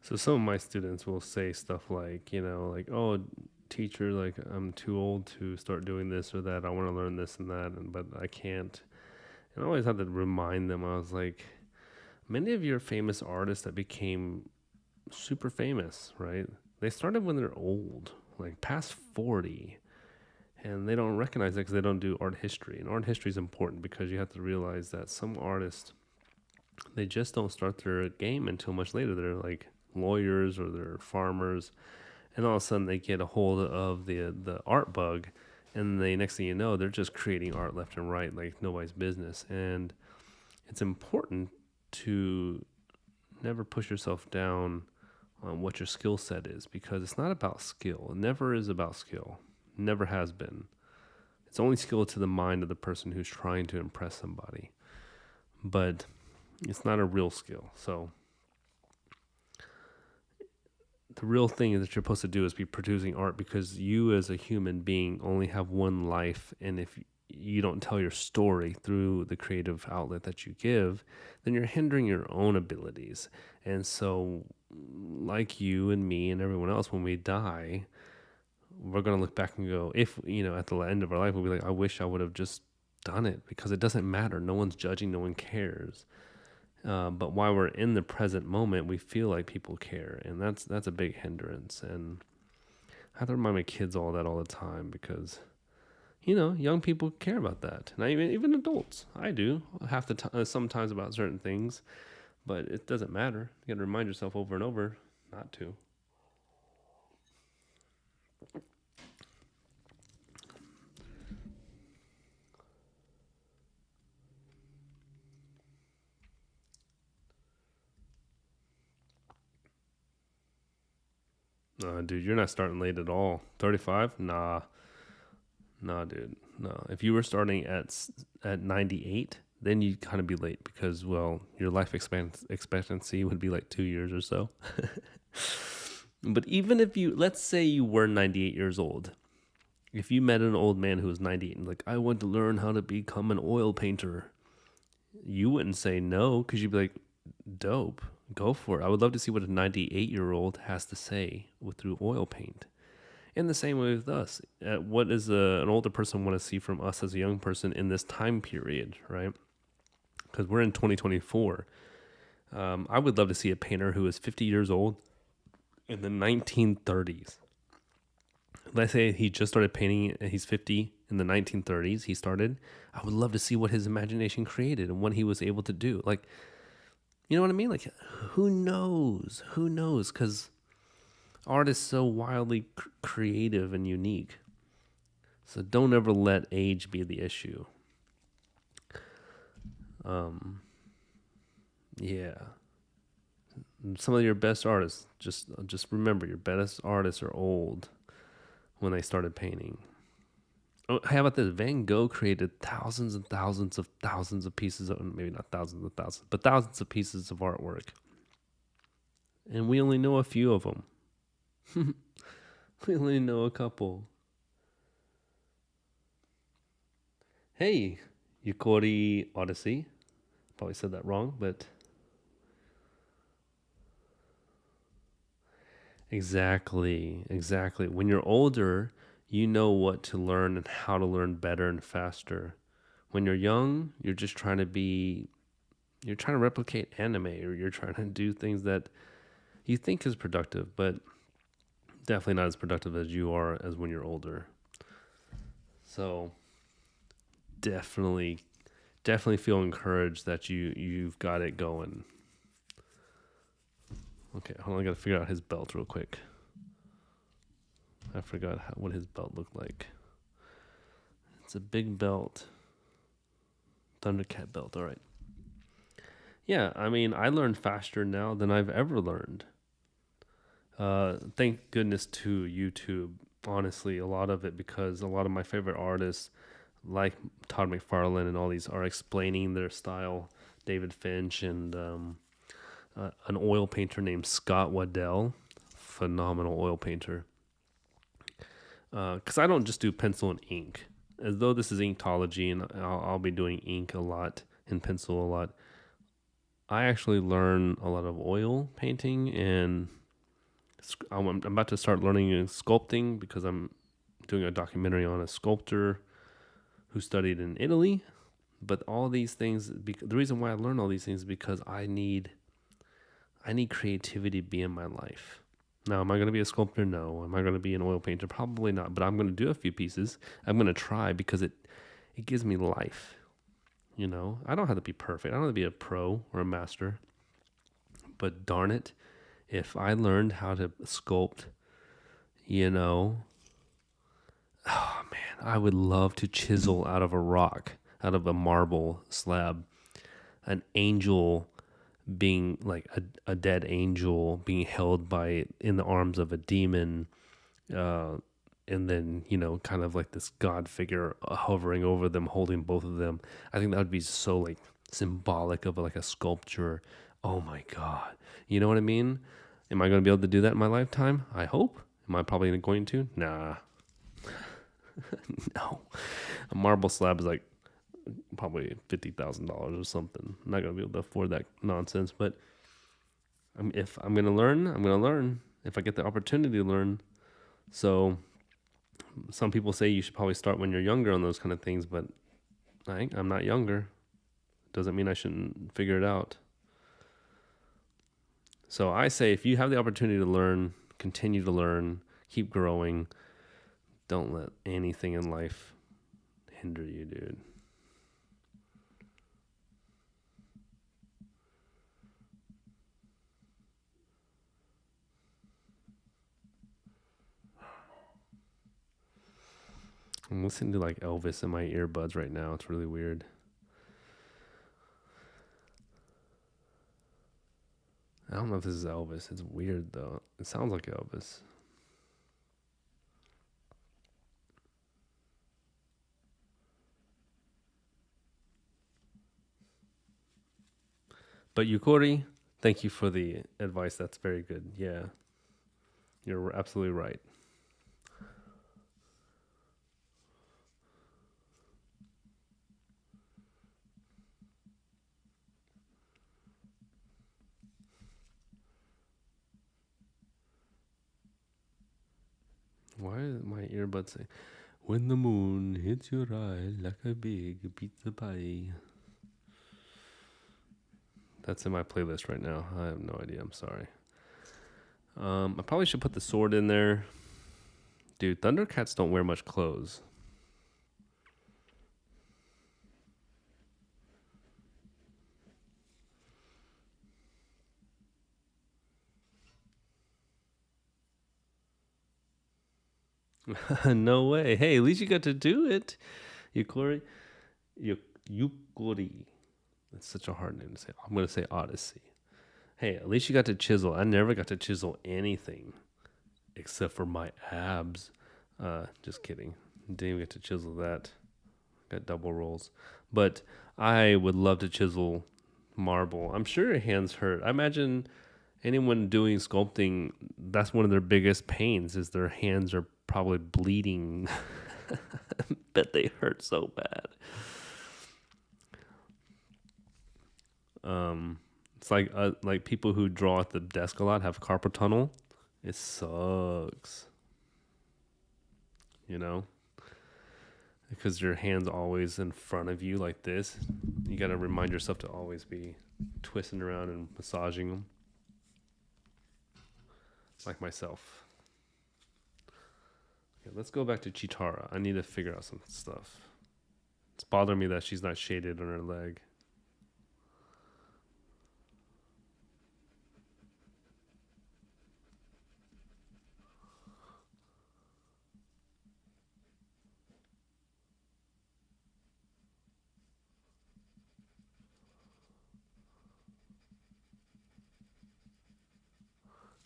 So some of my students will say stuff oh, teacher, I'm too old to start doing this or that. I want to learn this and that, but I can't. And I always have to remind them. I was like, many of your famous artists that became super famous, right? They started when they're old, past 40. And they don't recognize that because they don't do art history. And art history is important because you have to realize that some artists, they just don't start their game until much later. They're like lawyers or they're farmers, and all of a sudden they get a hold of the art bug, and the next thing you know, they're just creating art left and right like nobody's business. And it's important to never push yourself down on what your skill set is, because it's not about skill. It never is about skill. Never has been. It's only skill to the mind of the person who's trying to impress somebody. But it's not a real skill. So the real thing that you're supposed to do is be producing art, because you as a human being only have one life. And if you don't tell your story through the creative outlet that you give, then you're hindering your own abilities. And so, like you and me and everyone else, when we die, we're going to look back and go, if, at the end of our life, we'll be like, I wish I would have just done it, because it doesn't matter. No one's judging. No one cares. But while we're in the present moment, we feel like people care. And that's a big hindrance. And I have to remind my kids all that all the time, because, young people care about that. And even adults, I do half the time, sometimes about certain things, but it doesn't matter. You got to remind yourself over and over not to. Dude, you're not starting late at all. 35? Nah, dude. No. If you were starting at 98, then you'd kind of be late, because, well, your life expectancy would be like 2 years or so. But even if let's say you were 98 years old, if you met an old man who was 98 and like, I want to learn how to become an oil painter, you wouldn't say no, because you'd be like, dope, go for it. I would love to see what a 98-year-old has to say through oil paint. In the same way with us, what does an older person want to see from us as a young person in this time period, right? Because we're in 2024. I would love to see a painter who is 50 years old in the 1930s. Let's say he just started painting, and he's 50 in the 1930s. He started. I would love to see what his imagination created and what he was able to do. Like, you know what I mean? Like, who knows? Who knows? Because art is so wildly creative and unique. So don't ever let age be the issue. Yeah. Some of your best artists, just remember, your best artists are old when they started painting. Oh, how about this? Van Gogh created thousands and thousands of pieces of, maybe not thousands of thousands, but thousands of pieces of artwork. And we only know a few of them. We only know a couple. Hey, Yukori Odyssey. Probably said that wrong, but exactly. When you're older, you know what to learn and how to learn better and faster. When you're young, you're trying to replicate anime, or you're trying to do things that you think is productive, but definitely not as productive as you are as when you're older. So definitely feel encouraged that you've got it going. Okay, hold on, I gotta figure out his belt real quick. I forgot what his belt looked like. It's a big belt. Thundercat belt, all right. Yeah, I mean, I learn faster now than I've ever learned. Thank goodness to YouTube, honestly, a lot of it, because a lot of my favorite artists, like Todd McFarlane and all these, are explaining their style. David Finch and an oil painter named Scott Waddell, phenomenal oil painter. Because I don't just do pencil and ink. As though this is Inktology, and I'll be doing ink a lot and pencil a lot. I actually learn a lot of oil painting, and I'm about to start learning sculpting, because I'm doing a documentary on a sculptor who studied in Italy. But all these things, the reason why I learn all these things is because I need creativity to be in my life. Now, am I going to be a sculptor? No. Am I going to be an oil painter? Probably not. But I'm going to do a few pieces. I'm going to try because it gives me life. You know, I don't have to be perfect. I don't have to be a pro or a master. But darn it, if I learned how to sculpt, you know, oh man, I would love to chisel out of a rock, out of a marble slab, an angel being like a dead angel being held by in the arms of a demon, uh, and then kind of like this god figure hovering over them, holding both of them. I think that would be so like symbolic of like a sculpture. Oh my god, you know what I mean? Am I going to be able to do that in my lifetime? I hope. Am I probably going to? Nah. No. A marble slab is like probably $50,000 or something. I'm not gonna be able to afford that nonsense. But if I'm gonna learn, I'm gonna learn. If I get the opportunity to learn. So some people say you should probably start when you're younger on those kind of things, but I'm not younger. Doesn't mean I shouldn't figure it out. So I say if you have the opportunity to learn, continue to learn, keep growing. Don't let anything in life hinder you, dude. I'm listening to like Elvis in my earbuds right now. It's really weird. I don't know if this is Elvis. It's weird though. It sounds like Elvis. But Yukori, thank you for the advice. That's very good. Yeah, you're absolutely right. Why is my earbuds say, "When the moon hits your eye like a big pizza pie"? That's in my playlist right now. I have no idea. I'm sorry. I probably should put the sword in there. Dude, Thundercats don't wear much clothes. No way. Hey, at least you got to do it. Yukori. Yukori. It's such a hard name to say. I'm going to say Odyssey. Hey, at least you got to chisel. I never got to chisel anything except for my abs. Just kidding. Didn't even get to chisel that. Got double rolls. But I would love to chisel marble. I'm sure your hands hurt. I imagine anyone doing sculpting, that's one of their biggest pains is their hands are probably bleeding. Bet they hurt so bad. It's like people who draw at the desk a lot have carpal tunnel. It sucks, you know, because your hand's always in front of you like this. You got to remind yourself to always be twisting around and massaging them, like myself. Okay, let's go back to Cheetara. I need to figure out some stuff. It's bothering me that she's not shaded on her leg.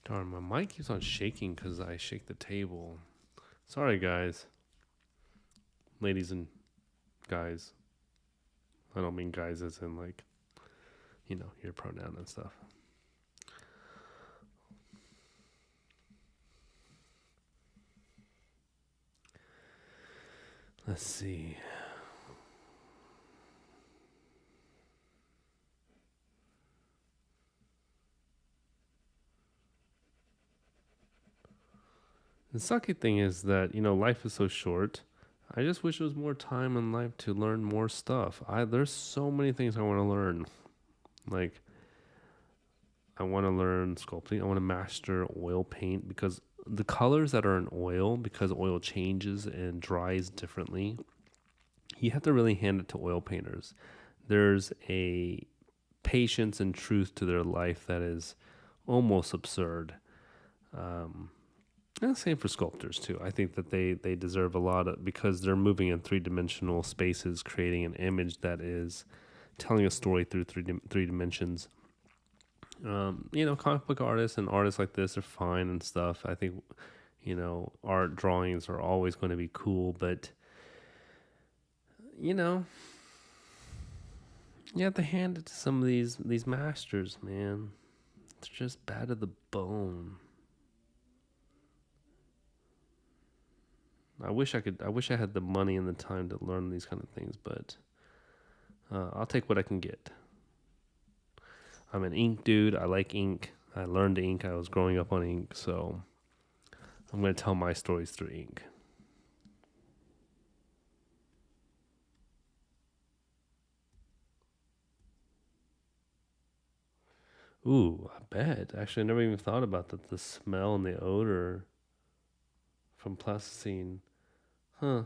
Darn, my mic keeps on shaking because I shake the table. Sorry, guys. Ladies and guys. I don't mean guys as in like, your pronoun and stuff. Let's see. The sucky thing is that, life is so short. I just wish there was more time in life to learn more stuff. There's so many things I want to learn. Like, I want to learn sculpting. I want to master oil paint because the colors that are in oil, because oil changes and dries differently, you have to really hand it to oil painters. There's a patience and truth to their life that is almost absurd. And the same for sculptors too. I think that they deserve a lot of, because they're moving in three-dimensional spaces, creating an image that is telling a story through three dimensions. Comic book artists and artists like this are fine and stuff. I think, art drawings are always going to be cool, but you know, you have to hand it to some of these masters, man. It's just bad to the bone. I wish I had the money and the time to learn these kind of things, but I'll take what I can get. I'm an ink dude. I like ink. I learned ink. I was growing up on ink, so I'm going to tell my stories through ink. Ooh, I bet. Actually, I never even thought about that. The smell and the odor from plasticine. Huh.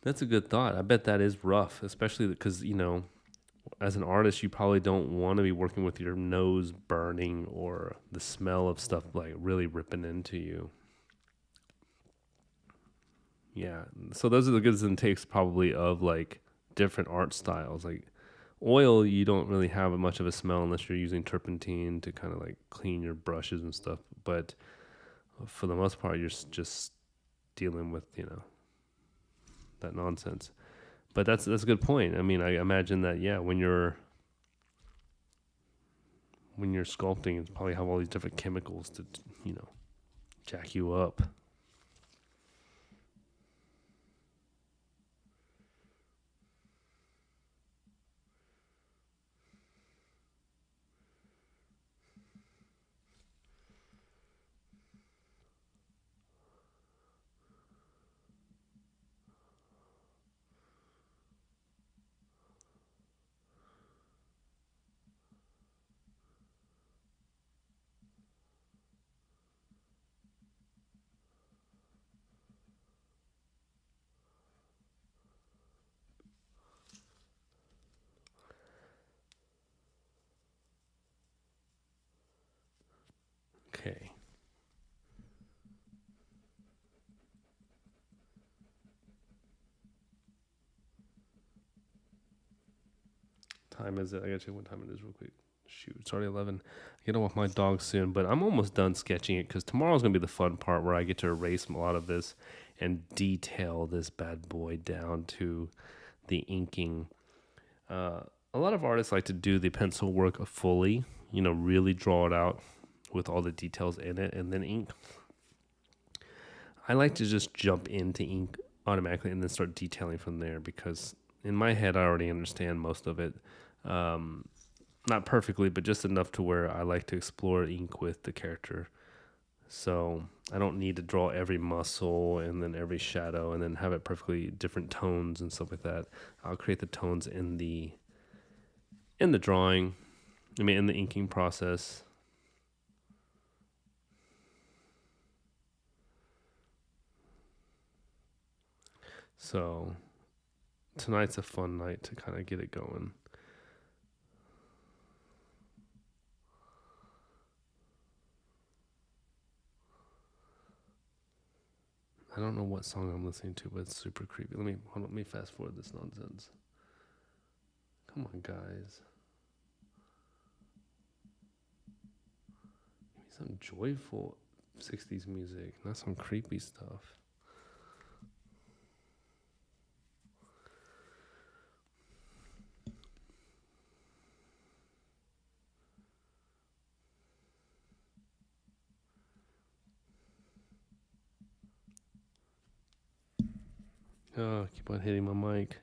That's a good thought. I bet that is rough, especially because, as an artist, you probably don't want to be working with your nose burning or the smell of stuff like really ripping into you. Yeah. So those are the gives and takes probably of like different art styles. Like oil, you don't really have much of a smell unless you're using turpentine to kind of like clean your brushes and stuff. But for the most part, you're just dealing with, that nonsense. But that's a good point. I mean, I imagine that, yeah, when you're sculpting, it's probably have all these different chemicals to, jack you up. Okay. Time is it? I gotta check what time it is real quick. Shoot, it's already 11. I get off my dog soon, but I'm almost done sketching it because tomorrow's gonna be the fun part where I get to erase a lot of this and detail this bad boy down to the inking. A lot of artists like to do the pencil work fully, really draw it out with all the details in it and then ink. I like to just jump into ink automatically and then start detailing from there because in my head I already understand most of it. Not perfectly, but just enough to where I like to explore ink with the character. So I don't need to draw every muscle and then every shadow and then have it perfectly different tones and stuff like that. I'll create the tones in the drawing. In the inking process. So tonight's a fun night to kind of get it going. I don't know what song I'm listening to, but it's super creepy. Let me fast forward this nonsense. Come on, guys. Give me some joyful 60s music, not some creepy stuff. Oh, keep on hitting my mic.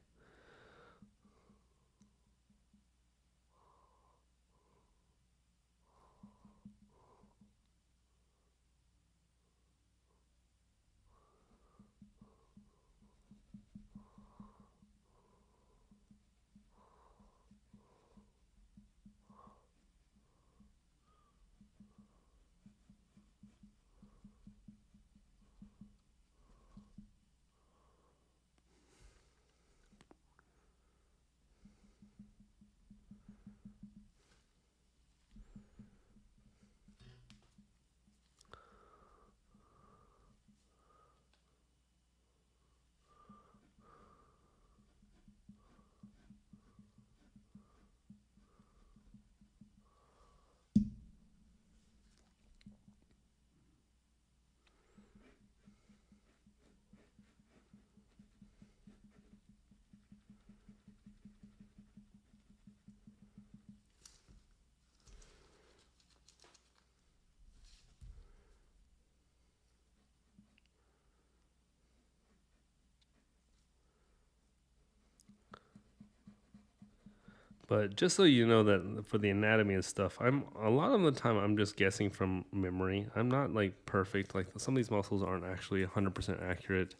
But just so you know that for the anatomy and stuff, I'm a lot of the time I'm just guessing from memory. I'm not like perfect. Like some of these muscles aren't actually 100% accurate.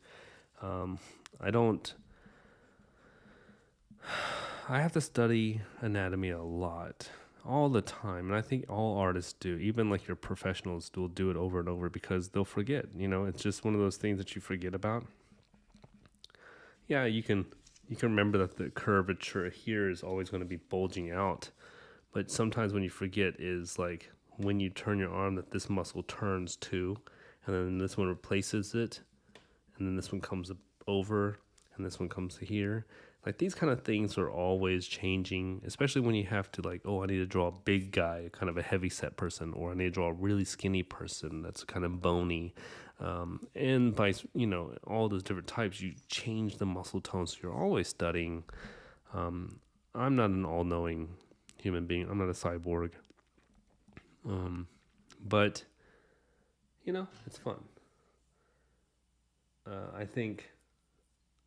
Um, I don't. I have to study anatomy a lot, all the time, and I think all artists do. Even like your professionals will do it over and over because they'll forget. You know, it's just one of those things that you forget about. Yeah, you can remember that the curvature here is always going to be bulging out, but sometimes when you forget is like when you turn your arm that this muscle turns too, and then this one replaces it, and then this one comes over, and this one comes to here. Like these kind of things are always changing, especially when you have to like, oh, I need to draw a big guy, kind of a heavy set person, or I need to draw a really skinny person that's kind of bony. And by all those different types, you change the muscle tone, so you're always studying. I'm not an all-knowing human being. I'm not a cyborg, but it's fun. I think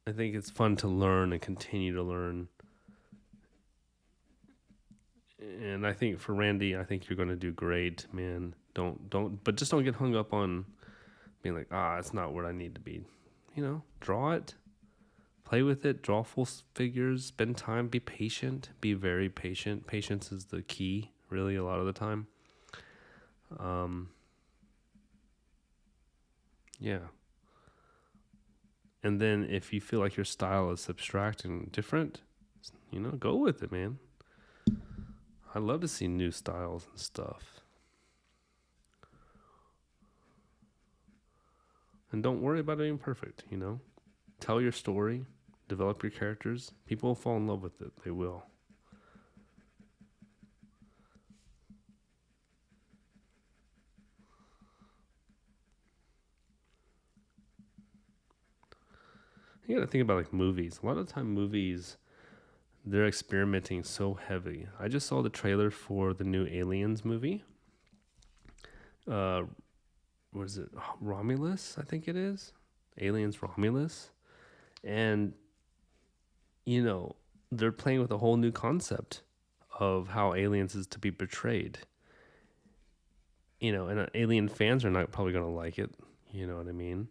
it's fun to learn and continue to learn. And I think for Randy, I think you're going to do great, man. But just don't get hung up on being like, it's not where I need to be. Draw it, play with it, draw full figures, spend time, be patient, be very patient. Patience is the key, really, a lot of the time. Yeah. And then if you feel like your style is abstract and different, go with it, man. I love to see new styles and stuff. And don't worry about it being perfect, Tell your story, develop your characters. People will fall in love with it. They will. You gotta think about like movies. A lot of the time movies, they're experimenting so heavy. I just saw the trailer for the new Aliens movie. What is it? Romulus, I think it is. Aliens Romulus. And, they're playing with a whole new concept of how aliens is to be portrayed. And alien fans are not probably going to like it. You know what I mean?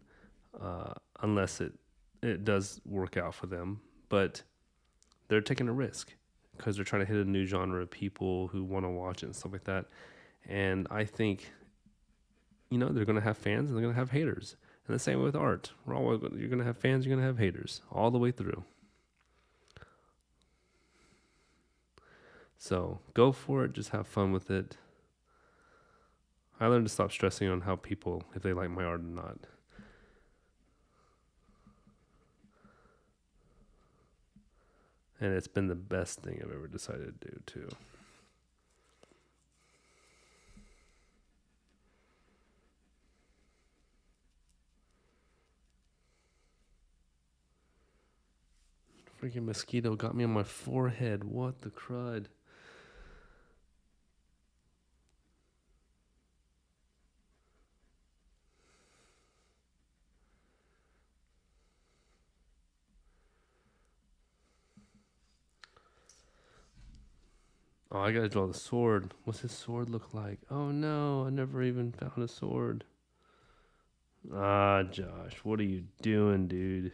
Unless it does work out for them. But they're taking a risk because they're trying to hit a new genre of people who want to watch it and stuff like that. And I think, they're going to have fans and they're going to have haters. And the same with art. You're going to have fans, you're going to have haters all the way through. So go for it. Just have fun with it. I learned to stop stressing on how people, if they like my art or not. And it's been the best thing I've ever decided to do, too. Freaking mosquito got me on my forehead. What the crud? Oh, I gotta draw the sword. What's his sword look like? Oh no, I never even found a sword. Josh, what are you doing, dude?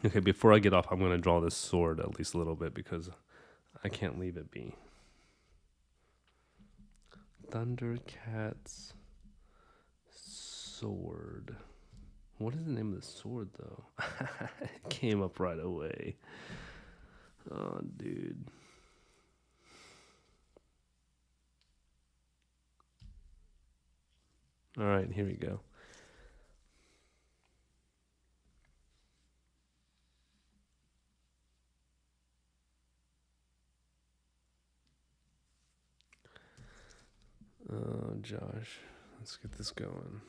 Okay, before I get off, I'm gonna draw this sword at least a little bit because I can't leave it be. Thundercats sword. What is the name of the sword, though? It came up right away. Oh, dude. All right, here we go. Oh, Josh. Let's get this going.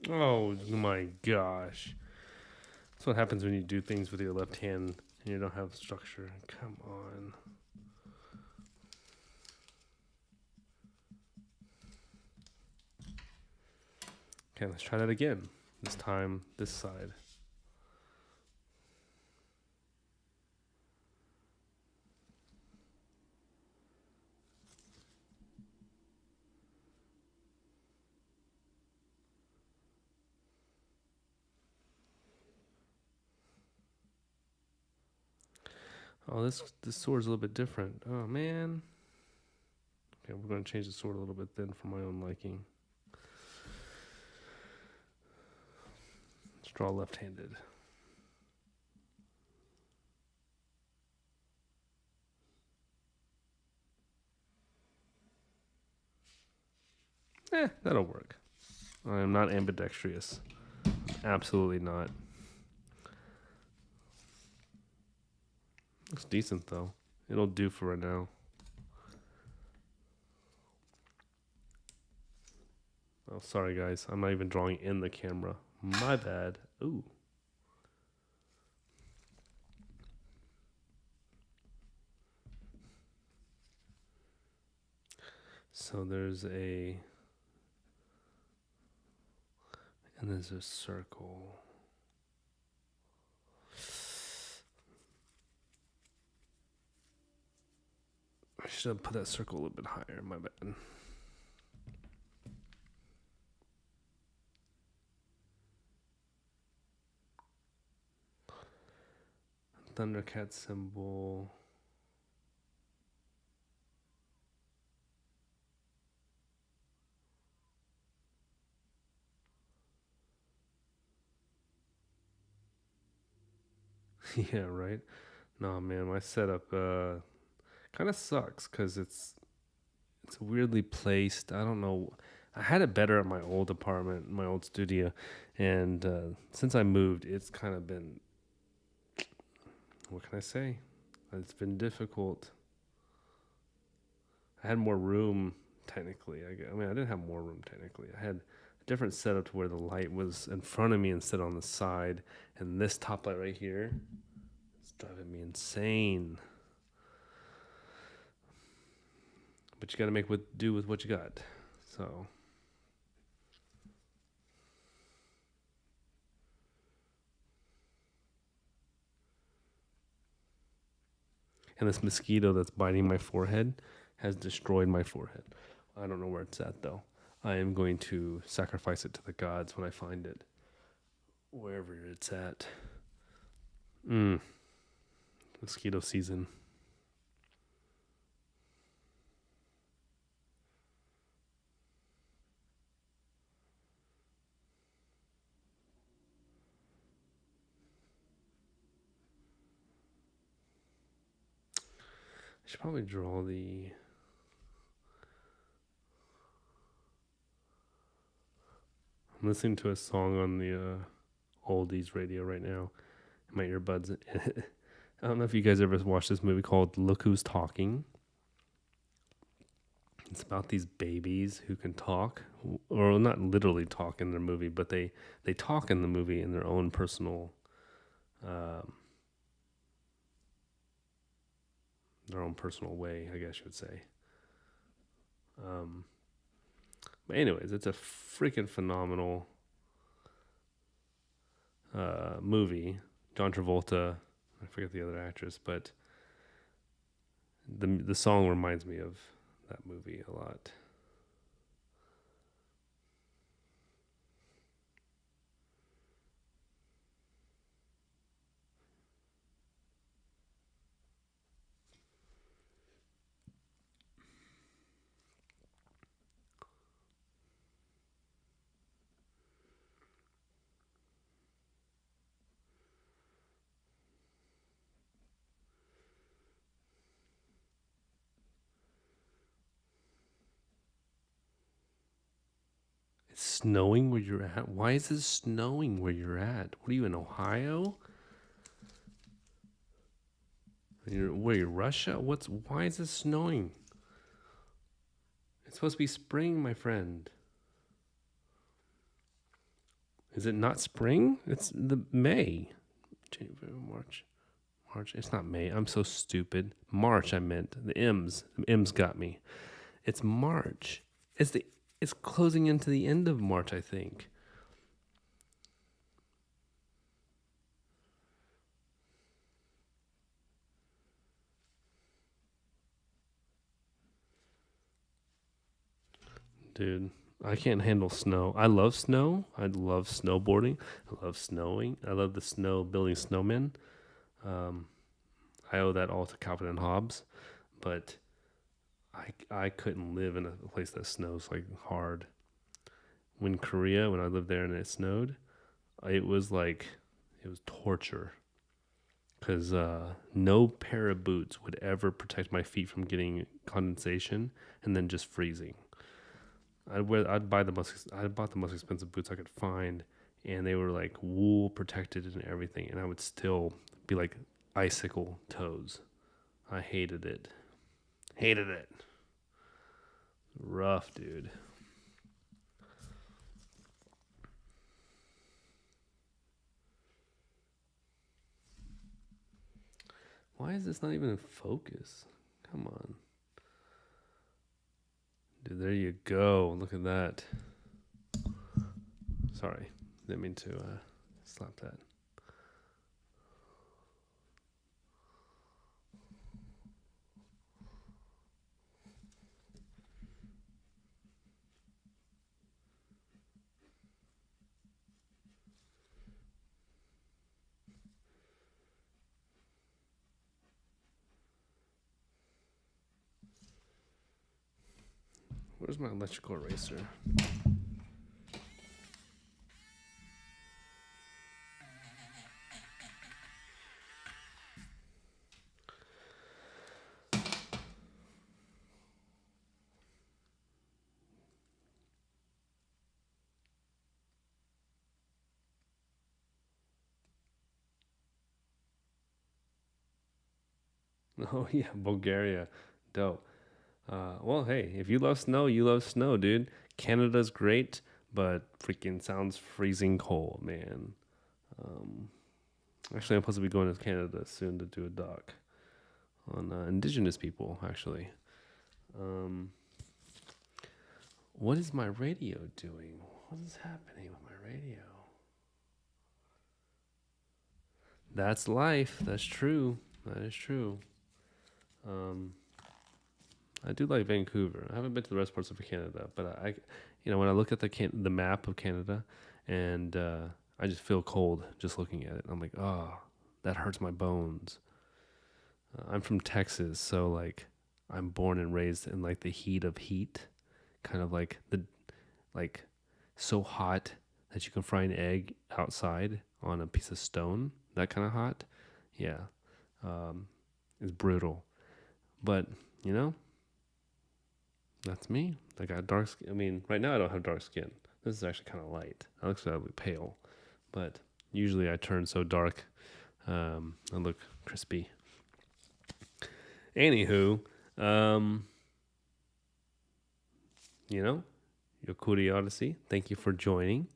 Oh my gosh. That's what happens when you do things with your left hand and you don't have structure. Come on. Okay, let's try that again. This time, this side. Oh, this sword's a little bit different. Oh, man. Okay, we're going to change the sword a little bit then for my own liking. Let's draw left-handed. That'll work. I am not ambidextrous. Absolutely not. Looks decent, though. It'll do for right now. Oh, sorry, guys. I'm not even drawing in the camera. My bad. Ooh. So there's a... And there's a circle. I should have put that circle a little bit higher. My bad. Thundercat symbol. Yeah, right. No, man, my setup kind of sucks because it's weirdly placed. I don't know. I had it better at my old apartment, my old studio, and since I moved, it's kind of been. What can I say? It's been difficult. I had more room technically. I mean, I didn't have more room technically. I had a different setup to where the light was in front of me instead on the side, and this top light right here. It's driving me insane. But you got to make do with what you got. So. And this mosquito that's biting my forehead has destroyed my forehead. I don't know where it's at, though. I am going to sacrifice it to the gods when I find it. Wherever it's at. Mosquito season. I should probably draw the... I'm listening to a song on the oldies radio right now. My earbuds. I don't know if you guys ever watched this movie called Look Who's Talking. It's about these babies who can talk, or not literally talk in their movie, but they talk in the movie in their own personal, way, I guess you would say. But anyways, it's a freaking phenomenal movie. John Travolta, I forget the other actress, but the song reminds me of that movie a lot. It's snowing where you're at? Why is it snowing where you're at? What are you, in Ohio? Where, Russia? Why is it snowing? It's supposed to be spring, my friend. Is it not spring? It's the May. January, March. March. It's not May. I'm so stupid. March, I meant. The M's. The M's got me. It's March. It's closing into the end of March, I think. Dude, I can't handle snow. I love snow. I love snowboarding. I love snowing. I love the snow, building snowmen. Um, I owe that all to Calvin and Hobbes, but I couldn't live in a place that snows like hard. When Korea, when I lived there and it snowed, it was torture because no pair of boots would ever protect my feet from getting condensation and then just freezing. I bought the most expensive boots I could find, and they were like wool protected and everything, and I would still be like icicle toes. I hated it. Hated it. Rough, dude. Why is this not even in focus? Come on. Dude, there you go. Look at that. Sorry. Didn't mean to slap that. Where's my electrical eraser? Oh yeah, Bulgaria. Dope. Well, hey, if you love snow, you love snow, dude. Canada's great, but freaking sounds freezing cold, man. Actually, I'm supposed to be going to Canada soon to do a doc on Indigenous people, actually. What is my radio doing? What is happening with my radio? That's life. That's true. That is true. I do like Vancouver. I haven't been to the rest parts of Canada, but when I look at the map of Canada, and I just feel cold just looking at it. I'm like, oh, that hurts my bones. I'm from Texas, so like I'm born and raised in like the heat of heat, kind of like so hot that you can fry an egg outside on a piece of stone. That kind of hot, yeah, it's brutal. But that's me. I got dark skin. I mean, right now I don't have dark skin. This is actually kind of light. I look so pale, but usually I turn so dark. I look crispy. Anywho, Yokuri Odyssey. Thank you for joining,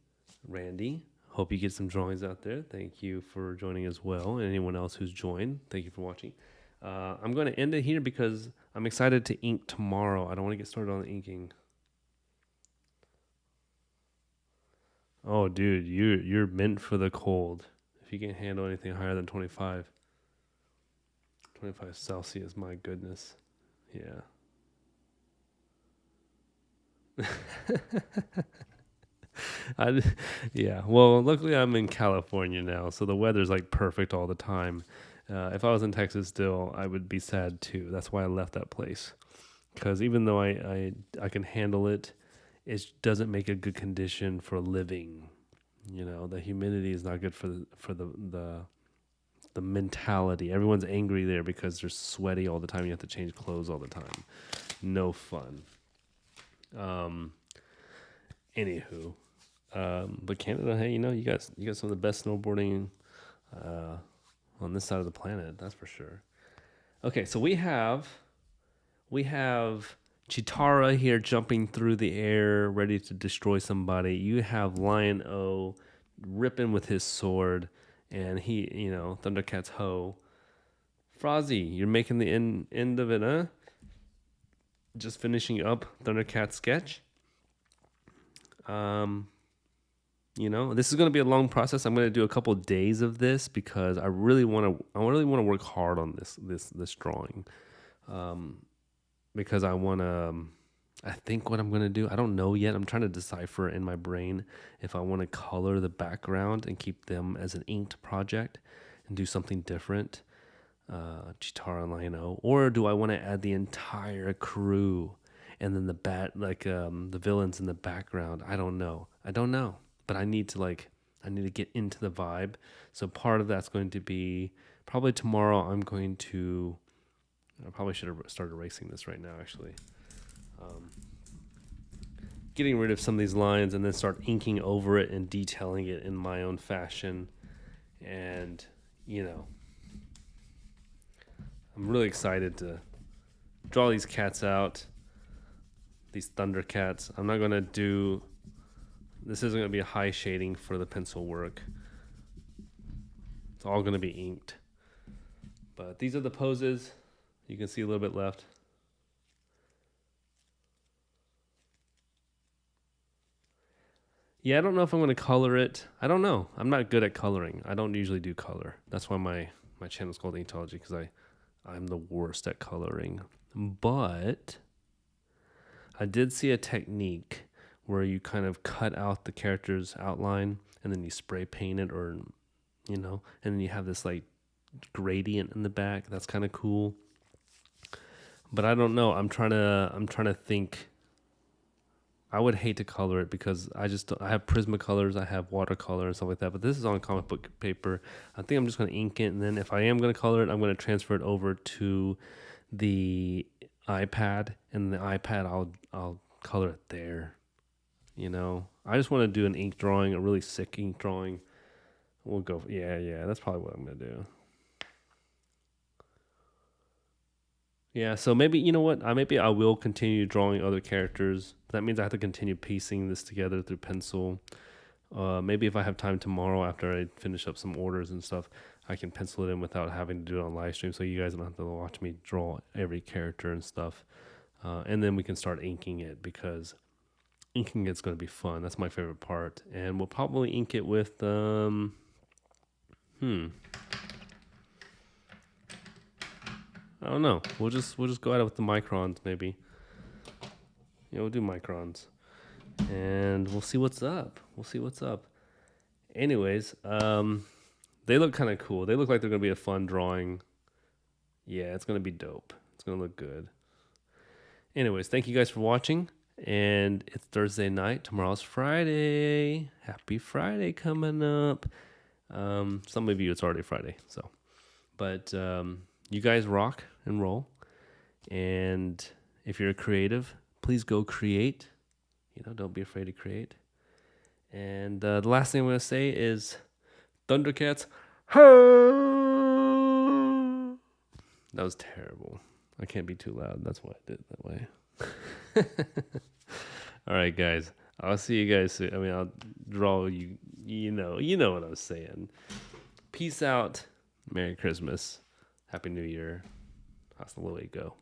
Randy. Hope you get some drawings out there. Thank you for joining as well. And anyone else who's joined, thank you for watching. I'm going to end it here because I'm excited to ink tomorrow. I don't want to get started on the inking. Oh, dude, you're meant for the cold. If you can't handle anything higher than 25 Celsius, my goodness. Yeah. Yeah. Well, luckily I'm in California now, so the weather's like perfect all the time. If I was in Texas still, I would be sad too. That's why I left that place. Because even though I can handle it, it doesn't make a good condition for living. The humidity is not good for the mentality. Everyone's angry there because they're sweaty all the time. You have to change clothes all the time. No fun. Anywho, but Canada, hey, you got some of the best snowboarding on this side of the planet. That's for sure. Okay, so we have Cheetara here jumping through the air, ready to destroy somebody. You have Lion-O ripping with his sword, and he, Thundercats ho. Frozzy, you're making the end of it, huh? Just finishing up Thundercat sketch. This is going to be a long process. I'm going to do a couple of days of this because I really want to work hard on this drawing. Because I think what I'm going to do, I don't know yet. I'm trying to decipher in my brain if I want to color the background and keep them as an inked project and do something different. Cheetara and Lion-O, or do I want to add the entire crew and then the villains in the background? I don't know, but I need to get into the vibe. So part of that's going to be probably tomorrow. I probably should have started erasing this right now, actually. Getting rid of some of these lines and then start inking over it and detailing it in my own fashion. And, I'm really excited to draw these cats out, these Thundercats. I'm not going to do... This isn't going to be a high shading for the pencil work. It's all going to be inked. But these are the poses. You can see a little bit left. Yeah, I don't know if I'm going to color it. I don't know. I'm not good at coloring. I don't usually do color. That's why my channel is called Inktology, because I'm the worst at coloring. But I did see a technique where you kind of cut out the character's outline and then you spray paint it, or and then you have this like gradient in the back. That's kind of cool. But I don't know. I'm trying to think. I would hate to color it because I have Prismacolors, I have watercolor and stuff like that. But this is on comic book paper. I think I'm just going to ink it, and then if I am going to color it, I'm going to transfer it over to the iPad, and the iPad I'll color it there. I just want to do an ink drawing, a really sick ink drawing. We'll go. Yeah. That's probably what I'm going to do. Yeah, so maybe, you know what? Maybe I will continue drawing other characters. That means I have to continue piecing this together through pencil. Maybe if I have time tomorrow after I finish up some orders and stuff, I can pencil it in without having to do it on live stream, so you guys don't have to watch me draw every character and stuff. And then we can start inking it, because inking it's going to be fun. That's my favorite part. And we'll probably ink it with... I don't know. We'll just go at it with the Microns, maybe. We'll do Microns, and we'll see what's up. Anyways, they look kind of cool. They look like they're gonna be a fun drawing. Yeah, it's gonna be dope. It's gonna look good. Anyways, thank you guys for watching, and it's Thursday night. Tomorrow's Friday. Happy Friday coming up. Some of you it's already Friday, so. But you guys rock and roll. And if you're a creative, please go create. Don't be afraid to create. And the last thing I'm going to say is Thundercats. That was terrible. I can't be too loud. That's why I did it that way. All right, guys. I'll see you guys soon. I'll draw you. You know what I was saying. Peace out. Merry Christmas. Happy New Year. Hasta luego.